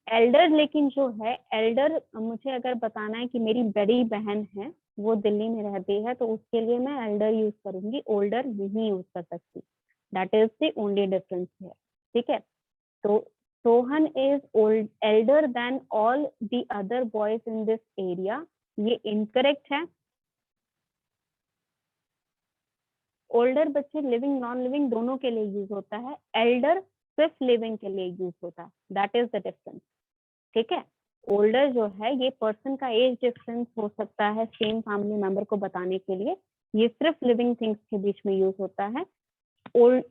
एल्डर, लेकिन जो है एल्डर, मुझे अगर बताना है कि मेरी बड़ी बहन है वो दिल्ली में रहती है तो उसके लिए मैं एल्डर यूज करूंगी, ओल्डर नहीं यूज कर सकती। That is the only difference है, ठीक है। तो Sohan is old elder than all the other boys in this area, ये इनकरेक्ट है। ओल्डर बच्चे लिविंग नॉन लिविंग दोनों के लिए यूज होता है, एल्डर सिर्फ लिविंग के लिए यूज होता है, दैट इज द डिफरेंस, ठीक है। ओल्डर जो है ये पर्सन का एज डिफरेंस हो सकता है सेम फैमिली मेंबर को बताने के लिए, ये सिर्फ लिविंग थिंग्स के बीच में यूज होता है। ओल्ड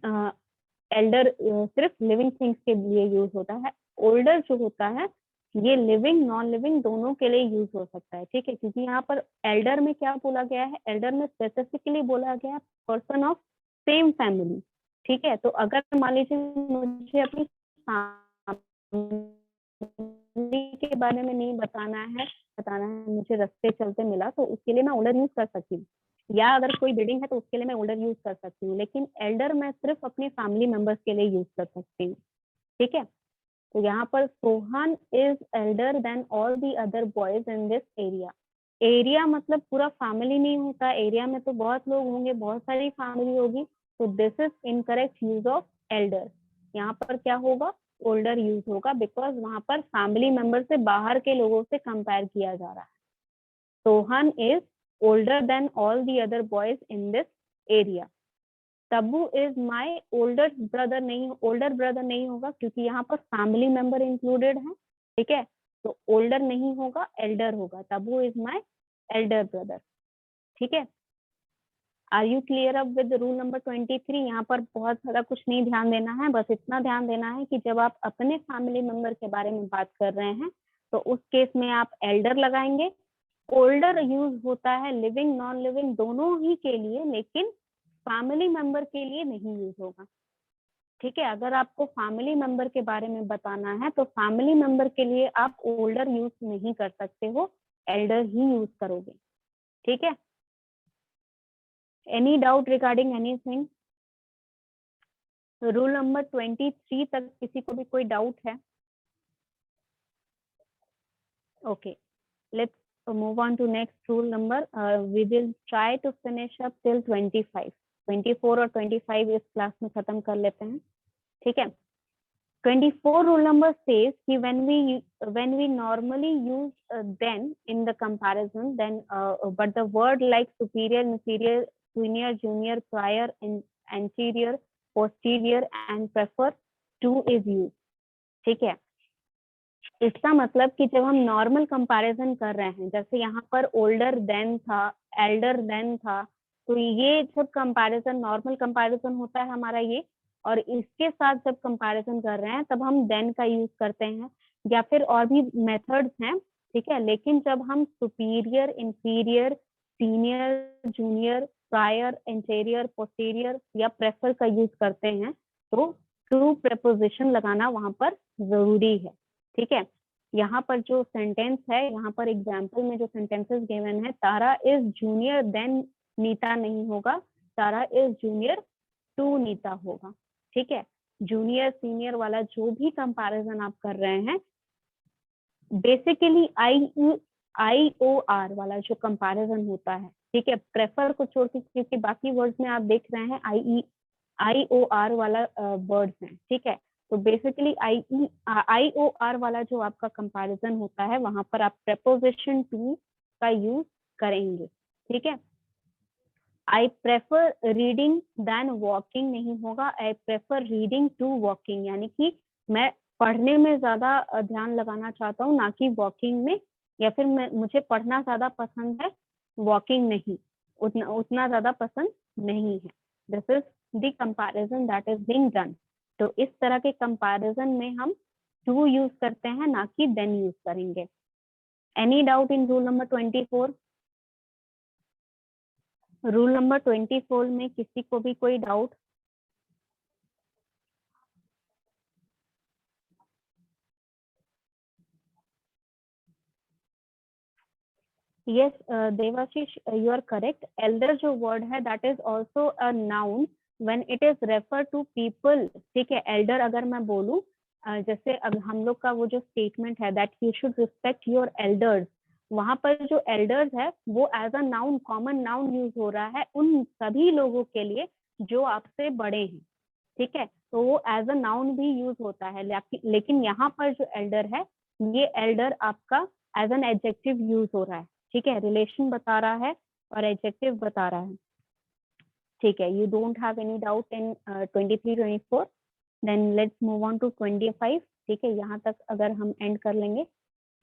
एल्डर सिर्फ लिविंग थिंग्स के लिए यूज होता है। ओल्डर जो होता है ये लिविंग नॉन लिविंग दोनों के लिए यूज हो सकता है, ठीक है। क्योंकि यहाँ पर एल्डर में क्या बोला गया है, एल्डर में स्पेसिफिकली बोला गया है पर्सन ऑफ सेम फैमिली, ठीक है। तो अगर मान लीजिए मुझे अपनी फैमिली के बारे में नहीं बताना है, मुझे रास्ते चलते मिला तो उसके लिए मैं ओल्डर यूज कर सकती हूँ, या अगर कोई बिल्डिंग है तो उसके लिए मैं ओल्डर यूज कर सकती हूँ, लेकिन एल्डर मैं सिर्फ अपने फैमिली मेंबर्स के लिए यूज कर सकती हूँ, ठीक है। तो यहाँ पर Sohan is elder than all the other boys in this area. Area मतलब पूरा फैमिली नहीं होता, एरिया में तो बहुत लोग होंगे, बहुत सारी फैमिली होगी, तो this is incorrect use of Elder. यहाँ पर क्या होगा, ओल्डर यूज होगा, बिकॉज वहां पर फैमिली मेंबर से बाहर के लोगों से कंपेयर किया जा रहा है। Sohan is older than all the other boys in this area. Tabu is my older brother, नहीं, ओल्डर ब्रदर नहीं होगा क्योंकि यहाँ पर फैमिली मेंबर इंक्लूडेड है, ठीक है। तो ओल्डर नहीं होगा, एल्डर होगा। Tabbu is my elder brother, ठीक है। Are you clear up with rule number 23? यहाँ पर बहुत ज्यादा कुछ नहीं ध्यान देना है, बस इतना ध्यान देना है कि जब आप अपने फैमिली मेंबर के बारे में बात कर रहे हैं तो उस केस में आप एल्डर लगाएंगे। ओल्डर यूज होता है लिविंग नॉन लिविंग दोनों ही के लिए, लेकिन फैमिली मेंबर के लिए नहीं यूज होगा, ठीक है। अगर आपको फैमिली मेंबर के बारे में बताना है तो फैमिली मेंबर के लिए आप ओल्डर यूज नहीं कर सकते हो, एल्डर ही यूज करोगे, ठीक है। Any doubt regarding anything? Rule number 23 तक किसी को भी कोई डाउट है? Okay, let's move on to next rule number. We will try to finish up till 25. 24 और 25 इस क्लास में खत्म कर लेते हैं, ठीक है। 24 rule number says कि when we normally use then in the comparison, then but the word like superior, inferior, senior, junior, prior, anterior, posterior and prefer to is used, ठीक है। इसका मतलब कि जब हम नॉर्मल कंपैरिजन कर रहे हैं, जैसे यहाँ पर ओल्डर देन था, एल्डर देन था, तो ये जब कंपैरिजन नॉर्मल कंपैरिजन होता है हमारा ये, और इसके साथ जब कंपैरिजन कर रहे हैं तब हम देन का यूज करते हैं, या फिर और भी मेथड्स हैं, ठीक है। लेकिन जब हम superior, inferior, senior, junior, prior, anterior, posterior या प्रेफर का यूज करते हैं तो टू प्रेपोजिशन लगाना वहां पर जरूरी है, ठीक है। यहाँ पर जो सेंटेंस है, यहाँ पर एग्जाम्पल में जो सेंटेंसेस गिवन है, तारा इज जूनियर देन नीता नहीं होगा, तारा इज जूनियर टू नीता होगा, ठीक है। जूनियर सीनियर वाला जो भी कंपैरिजन आप कर रहे हैं, बेसिकली IOR वाला जो कंपैरिजन होता है, ठीक है, प्रेफर को छोड़ के, क्योंकि बाकी वर्ड्स में आप देख रहे हैं IOR वाला वर्ड्स हैं, ठीक है। तो बेसिकली IOR वाला जो आपका कंपैरिजन होता है वहां पर आप प्रेपोजिशन टू का यूज करेंगे, ठीक है। I prefer reading than walking नहीं होगा, I prefer reading to walking, यानी कि मैं पढ़ने में ज्यादा ध्यान लगाना चाहता हूँ ना कि वॉकिंग में, या फिर मुझे पढ़ना ज्यादा पसंद है, वॉकिंग नहीं, उतना ज्यादा पसंद नहीं है। This is the comparison that is being done. तो इस तरह के कंपैरिजन में हम टू यूज करते हैं, ना कि देन यूज करेंगे। Any doubt in rule number 24? Rule number 24 में किसी को भी कोई doubt? Yes Debashish, you are correct. Elder जो वर्ड है that is also a noun when it is refer to people. ठीक है, एल्डर अगर मैं बोलूं, जैसे अब हम लोग का वो जो स्टेटमेंट है that you should respect your elders, वहां पर जो एल्डर्स है वो as a noun, common noun use हो रहा है उन सभी लोगों के लिए जो आपसे बड़े हैं। ठीक है, तो वो एज अ नाउन भी यूज होता है, लेकिन यहाँ पर जो एल्डर है, ये एल्डर आपका एज एन एडजेक्टिव यूज हो रहा है। ठीक है, रिलेशन बता रहा है और एडजेक्टिव बता रहा है। ठीक है, you don't have any doubt in 23 24। Then let's move on to 25। ठीक है, यहाँ तक अगर हम एंड कर लेंगे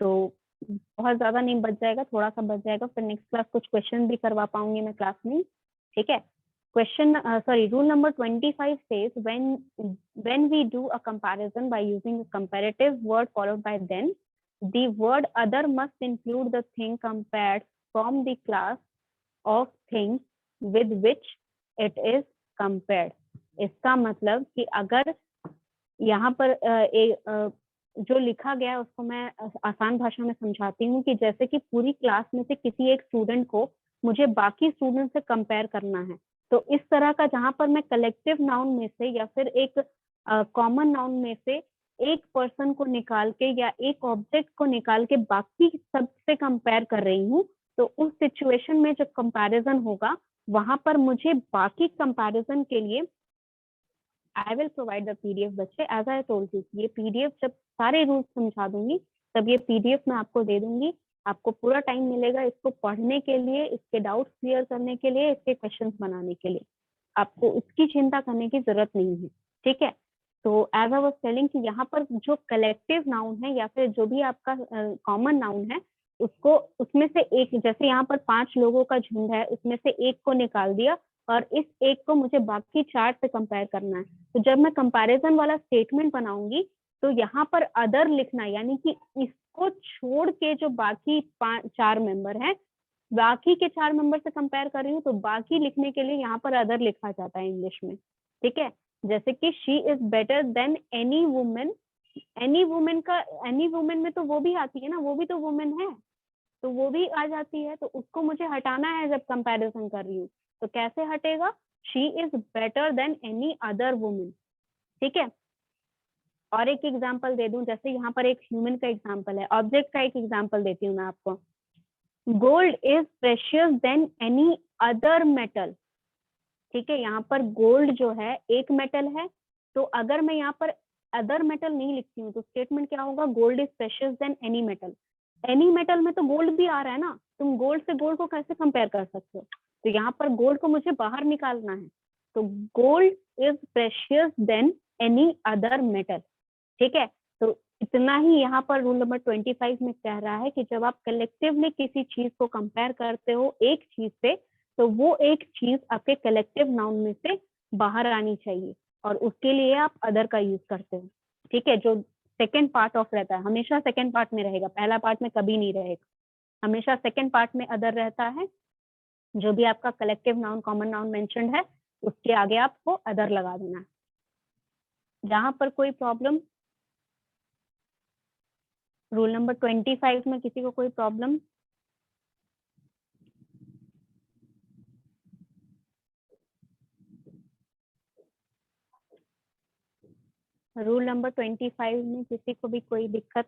तो बहुत ज्यादा नहीं बच जाएगा, थोड़ा सा बच जाएगा, फिर नेक्स्ट क्लास कुछ क्वेश्चन भी करवा पाऊंगी मैं क्लास में। ठीक है, question sorry, rule number 25 says when we do a comparison by using a comparative word followed by then, the word other must include the thing compared from the class of things with which it is compared। इसका मतलब कि अगर यहाँ पर जो लिखा गया है उसको मैं आसान भाषा में समझाती हूँ कि जैसे कि पूरी क्लास में से किसी एक स्टूडेंट को मुझे बाकी स्टूडेंट से कंपेयर करना है, तो इस तरह का जहां पर मैं कलेक्टिव नाउन में से या फिर एक कॉमन नाउन में से एक पर्सन को निकाल के या एक ऑब्जेक्ट को निकाल के बाकी सबसे कंपेयर कर रही हूँ, तो उस सिचुएशन में जो कंपैरिजन होगा वहां पर मुझे बाकी कंपैरिजन के लिए I will provide the PDF. बच्चे, एज आई टोल्ड यू, ये पीडीएफ जब सारे रूल्स समझा दूंगी तब ये पीडीएफ मैं आपको दे दूंगी। आपको पूरा टाइम मिलेगा इसको पढ़ने के लिए, इसके डाउट्स क्लियर करने के लिए, इसके क्वेश्चंस बनाने के लिए। आपको उसकी चिंता करने की जरूरत नहीं है। ठीक है, तो एज आई वाज टेलिंग कि यहाँ पर जो कलेक्टिव नाउन है या फिर जो भी आपका कॉमन नाउन है, उसको उसमें से एक, जैसे यहाँ पर 5 लोगों का झुंड है, उसमें से एक को निकाल दिया और इस एक को मुझे बाकी 4 से कंपेयर करना है। तो जब मैं कंपैरिजन वाला स्टेटमेंट बनाऊंगी तो यहाँ पर अदर लिखना, यानी कि इसको छोड़ के जो बाकी 4 मेंबर हैं, बाकी के 4 मेंबर से कंपेयर कर रही हूँ, तो बाकी लिखने के लिए यहाँ पर अदर लिखा जाता है इंग्लिश में। ठीक है, जैसे कि she is better than any women. Any women का, एनी वुमेन में तो वो भी आती है ना, वो भी तो वुमेन है, तो वो भी आ जाती है, तो उसको मुझे हटाना है जब कंपैरिजन कर रही हूँ। तो कैसे हटेगा? She is better than any other women. ठीक है, और एक एग्जांपल दे दूं, जैसे यहाँ पर एक ह्यूमन का एग्जांपल है, ऑब्जेक्ट का एक एग्जांपल देती हूँ मैं आपको। Gold is precious then any other metal. ठीक है, यहाँ पर गोल्ड जो है एक मेटल है, तो अगर मैं यहाँ पर अदर मेटल नहीं लिखती हूँ तो स्टेटमेंट क्या होगा? Gold is precious then any metal. Any metal में तो गोल्ड भी आ रहा है ना, तुम गोल्ड से गोल्ड को कैसे कंपेयर कर सकते हो? तो यहाँ पर गोल्ड को मुझे बाहर निकालना है, तो gold is precious then any other metal. ठीक है, तो इतना ही यहाँ पर रूल नंबर 25 में कह रहा है कि जब आप कलेक्टिवली किसी चीज को कंपेयर करते हो एक चीज से, तो वो एक चीज आपके कलेक्टिव नाउन में से बाहर आनी चाहिए, और उसके लिए आप अदर का यूज करते हो। ठीक है, जो सेकेंड पार्ट ऑफ रहता है, हमेशा सेकेंड पार्ट में रहेगा, पहला पार्ट में कभी नहीं रहेगा, हमेशा सेकेंड पार्ट में अदर रहता है। जो भी आपका collective noun, common noun mentioned है, उसके आगे आपको अदर लगा देना है। जहां पर कोई प्रॉब्लम, रूल नंबर 25 में किसी को कोई प्रॉब्लम? रूल नंबर 25 में किसी को भी कोई दिक्कत,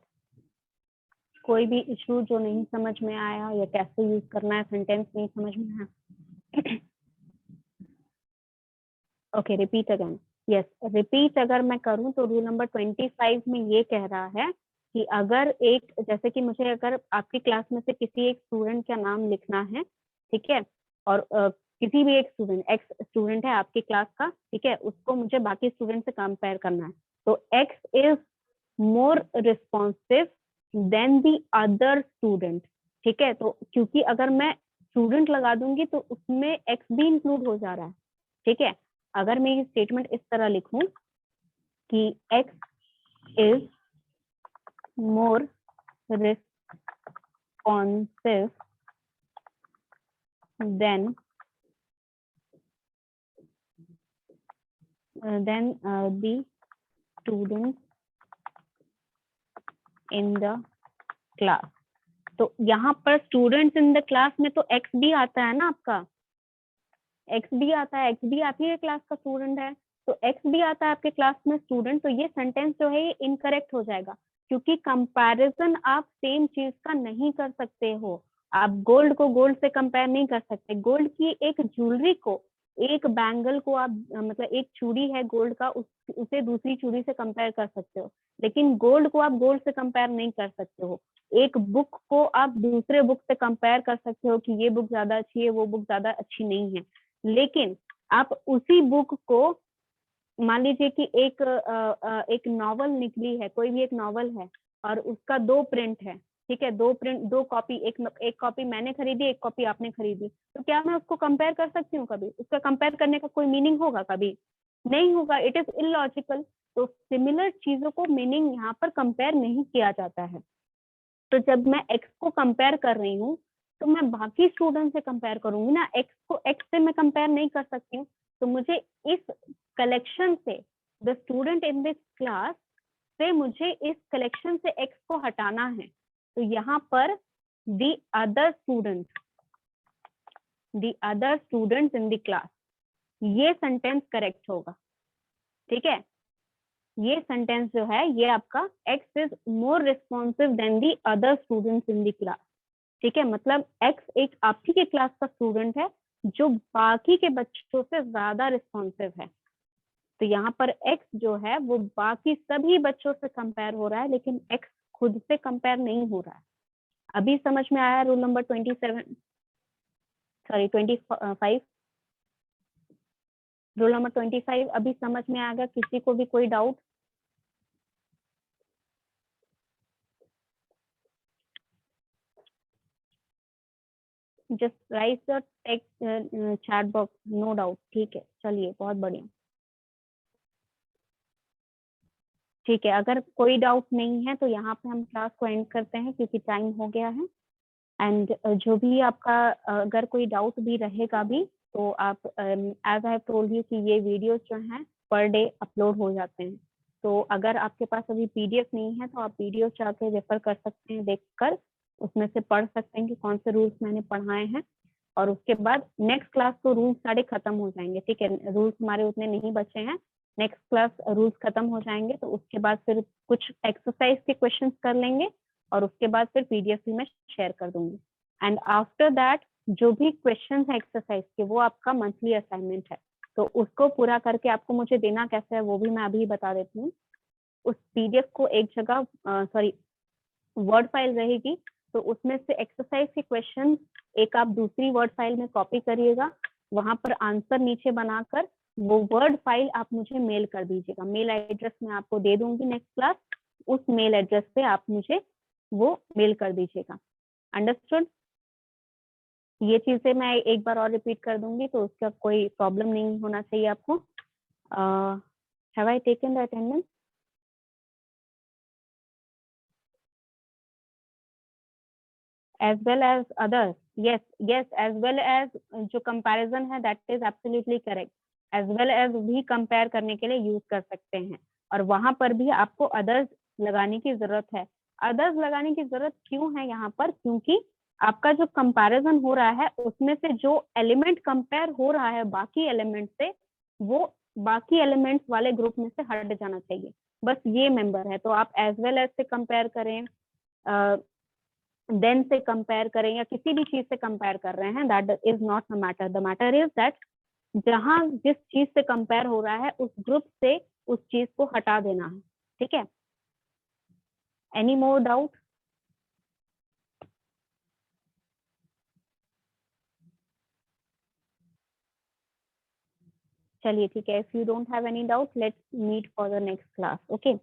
कोई भी इशू जो नहीं समझ में आया, या कैसे यूज करना है, सेंटेंस नहीं समझ में आया? Okay, repeat again. Yes, repeat अगर मैं करूं तो रूल नंबर 25 में ये कह रहा है कि अगर एक, जैसे कि मुझे अगर आपकी क्लास में से किसी एक स्टूडेंट का नाम लिखना है, ठीक है, और किसी भी एक स्टूडेंट, एक्स स्टूडेंट है आपकी क्लास का, ठीक है, उसको मुझे बाकी स्टूडेंट से कंपेयर करना है, तो x is more responsive then the other student, ठीक है। तो क्योंकि अगर मैं स्टूडेंट लगा दूंगी तो उसमें एक्स भी इंक्लूड हो जा रहा है, ठीक है। अगर मैं ये स्टेटमेंट इस तरह लिखूं कि x is more responsive then the student in the class, तो यहाँ पर स्टूडेंट्स इन द क्लास में तो एक्स भी आता है ना, आपका एक्स भी आता है, एक्स भी आप ही क्लास का स्टूडेंट है, तो एक्स भी आता है आपके क्लास में स्टूडेंट, तो ये सेंटेंस जो है ये इनकरेक्ट हो जाएगा, क्योंकि कंपैरिजन आप सेम चीज का नहीं कर सकते हो। आप गोल्ड को गोल्ड से कंपेयर नहीं कर सकते, गोल्ड की एक ज्वेलरी को, एक बैंगल को आप मतलब एक चूड़ी है गोल्ड का, उसे दूसरी चूड़ी से कंपेयर कर सकते हो, लेकिन गोल्ड को आप गोल्ड से कंपेयर नहीं कर सकते हो। एक बुक को आप दूसरे बुक से कंपेयर कर सकते हो कि ये बुक ज्यादा अच्छी है, वो बुक ज्यादा अच्छी नहीं है, लेकिन आप उसी बुक को, मान लीजिए कि एक नॉवल निकली है, कोई भी एक नॉवल है और उसका 2 प्रिंट है, ठीक है, 2 प्रिंट, 2 कॉपी, एक कॉपी मैंने खरीदी, एक कॉपी आपने खरीदी, तो क्या मैं उसको कंपेयर कर सकती हूँ कभी? उसका कंपेयर करने का कोई मीनिंग होगा कभी? नहीं होगा, इट इज इलॉजिकल। तो सिमिलर चीजों को मीनिंग यहाँ पर कंपेयर नहीं किया जाता है। तो जब मैं एक्स को कंपेयर कर रही हूँ तो मैं बाकी स्टूडेंट से कंपेयर करूंगी ना, एक्स को एक्स से मैं कंपेयर नहीं कर सकती हूँ, तो मुझे इस कलेक्शन से, the student in this class से, मुझे इस कलेक्शन से एक्स को हटाना है, तो यहाँ पर the other students in the class, ये सेंटेंस करेक्ट होगा, ठीक है। ये सेंटेंस जो है ये आपका x is more responsive then the other students in the class, ठीक है, मतलब एक्स एक आपकी के क्लास का स्टूडेंट है जो बाकी के बच्चों से ज्यादा रिस्पॉन्सिव है। तो यहाँ पर एक्स जो है वो बाकी सभी बच्चों से कंपेयर हो रहा है, लेकिन एक्स खुद से कंपेयर नहीं हो रहा है। अभी समझ में आया रूल नंबर 25? रूल नंबर 25 अभी समझ में आ गया? किसी को भी कोई doubt? Just write the text chat box, no doubt, ठीक है, चलिए बहुत बढ़िया, ठीक है। अगर कोई डाउट नहीं है तो यहाँ पे हम क्लास को एंड करते हैं क्योंकि टाइम हो गया है। एंड जो भी आपका अगर कोई डाउट भी रहेगा भी तो आप, एज आई टोल्ड यू कि ये वीडियोस जो हैं पर डे अपलोड हो जाते हैं, तो अगर आपके पास अभी पीडीएफ नहीं है तो आप वीडियो जाके रेफर कर सकते हैं, देखकर उसमें से पढ़ सकते हैं कि कौन से रूल्स मैंने पढ़ाए हैं, और उसके बाद नेक्स्ट क्लास तो रूल्स सारे खत्म हो जाएंगे, ठीक है, रूल्स हमारे उतने नहीं बचे हैं, नेक्स्ट क्लास रूल्स खत्म हो जाएंगे, तो उसके बाद फिर कुछ एक्सरसाइज के क्वेश्चंस कर लेंगे और उसके बाद फिर पीडीएफ भी मैं शेयर कर दूंगी। एंड आफ्टर दैट जो भी क्वेश्चन है एक्सरसाइज के वो आपका मंथली असाइनमेंट है, तो उसको पूरा करके आपको मुझे देना कैसे है वो भी मैं अभी बता देती हूँ। उस पीडीएफ को एक जगह, सॉरी, वर्ड फाइल रहेगी, तो उसमें से एक्सरसाइज के क्वेश्चन एक आप दूसरी वर्ड फाइल में कॉपी करिएगा, वहां पर आंसर नीचे बनाकर वो वर्ड फाइल आप मुझे मेल कर दीजिएगा, मेल एड्रेस मैं आपको दे दूंगी नेक्स्ट क्लास, उस मेल एड्रेस पे आप मुझे वो मेल कर दीजिएगा। अंडरस्टूड? ये चीजें मैं एक बार और रिपीट कर दूंगी तो उसका कोई प्रॉब्लम नहीं होना चाहिए आपको। Have I taken the attendance? as well as others, yes as well as जो कंपैरिजन है that is absolutely correct, as well as भी कंपेयर करने के लिए यूज कर सकते हैं, और वहां पर भी आपको अदर्स लगाने की जरूरत है। अदर्स लगाने की जरूरत क्यों है यहाँ पर? क्योंकि आपका जो कंपैरिजन हो रहा है उसमें से जो एलिमेंट कंपेयर हो रहा है बाकी एलिमेंट से, वो बाकी एलिमेंट्स वाले ग्रुप में से हट जाना चाहिए, बस ये मेंबर है। तो आप एज वेल एज से कंपेयर करें, देन से कंपेयर करें, या किसी भी चीज से कंपेयर कर रहे हैं, that is not the matter. The matter is that जहां जिस चीज से कंपेयर हो रहा है उस ग्रुप से उस चीज को हटा देना है, ठीक है। Any more doubt? चलिए ठीक है, if you don't have any doubt let's meet for the next class. Okay.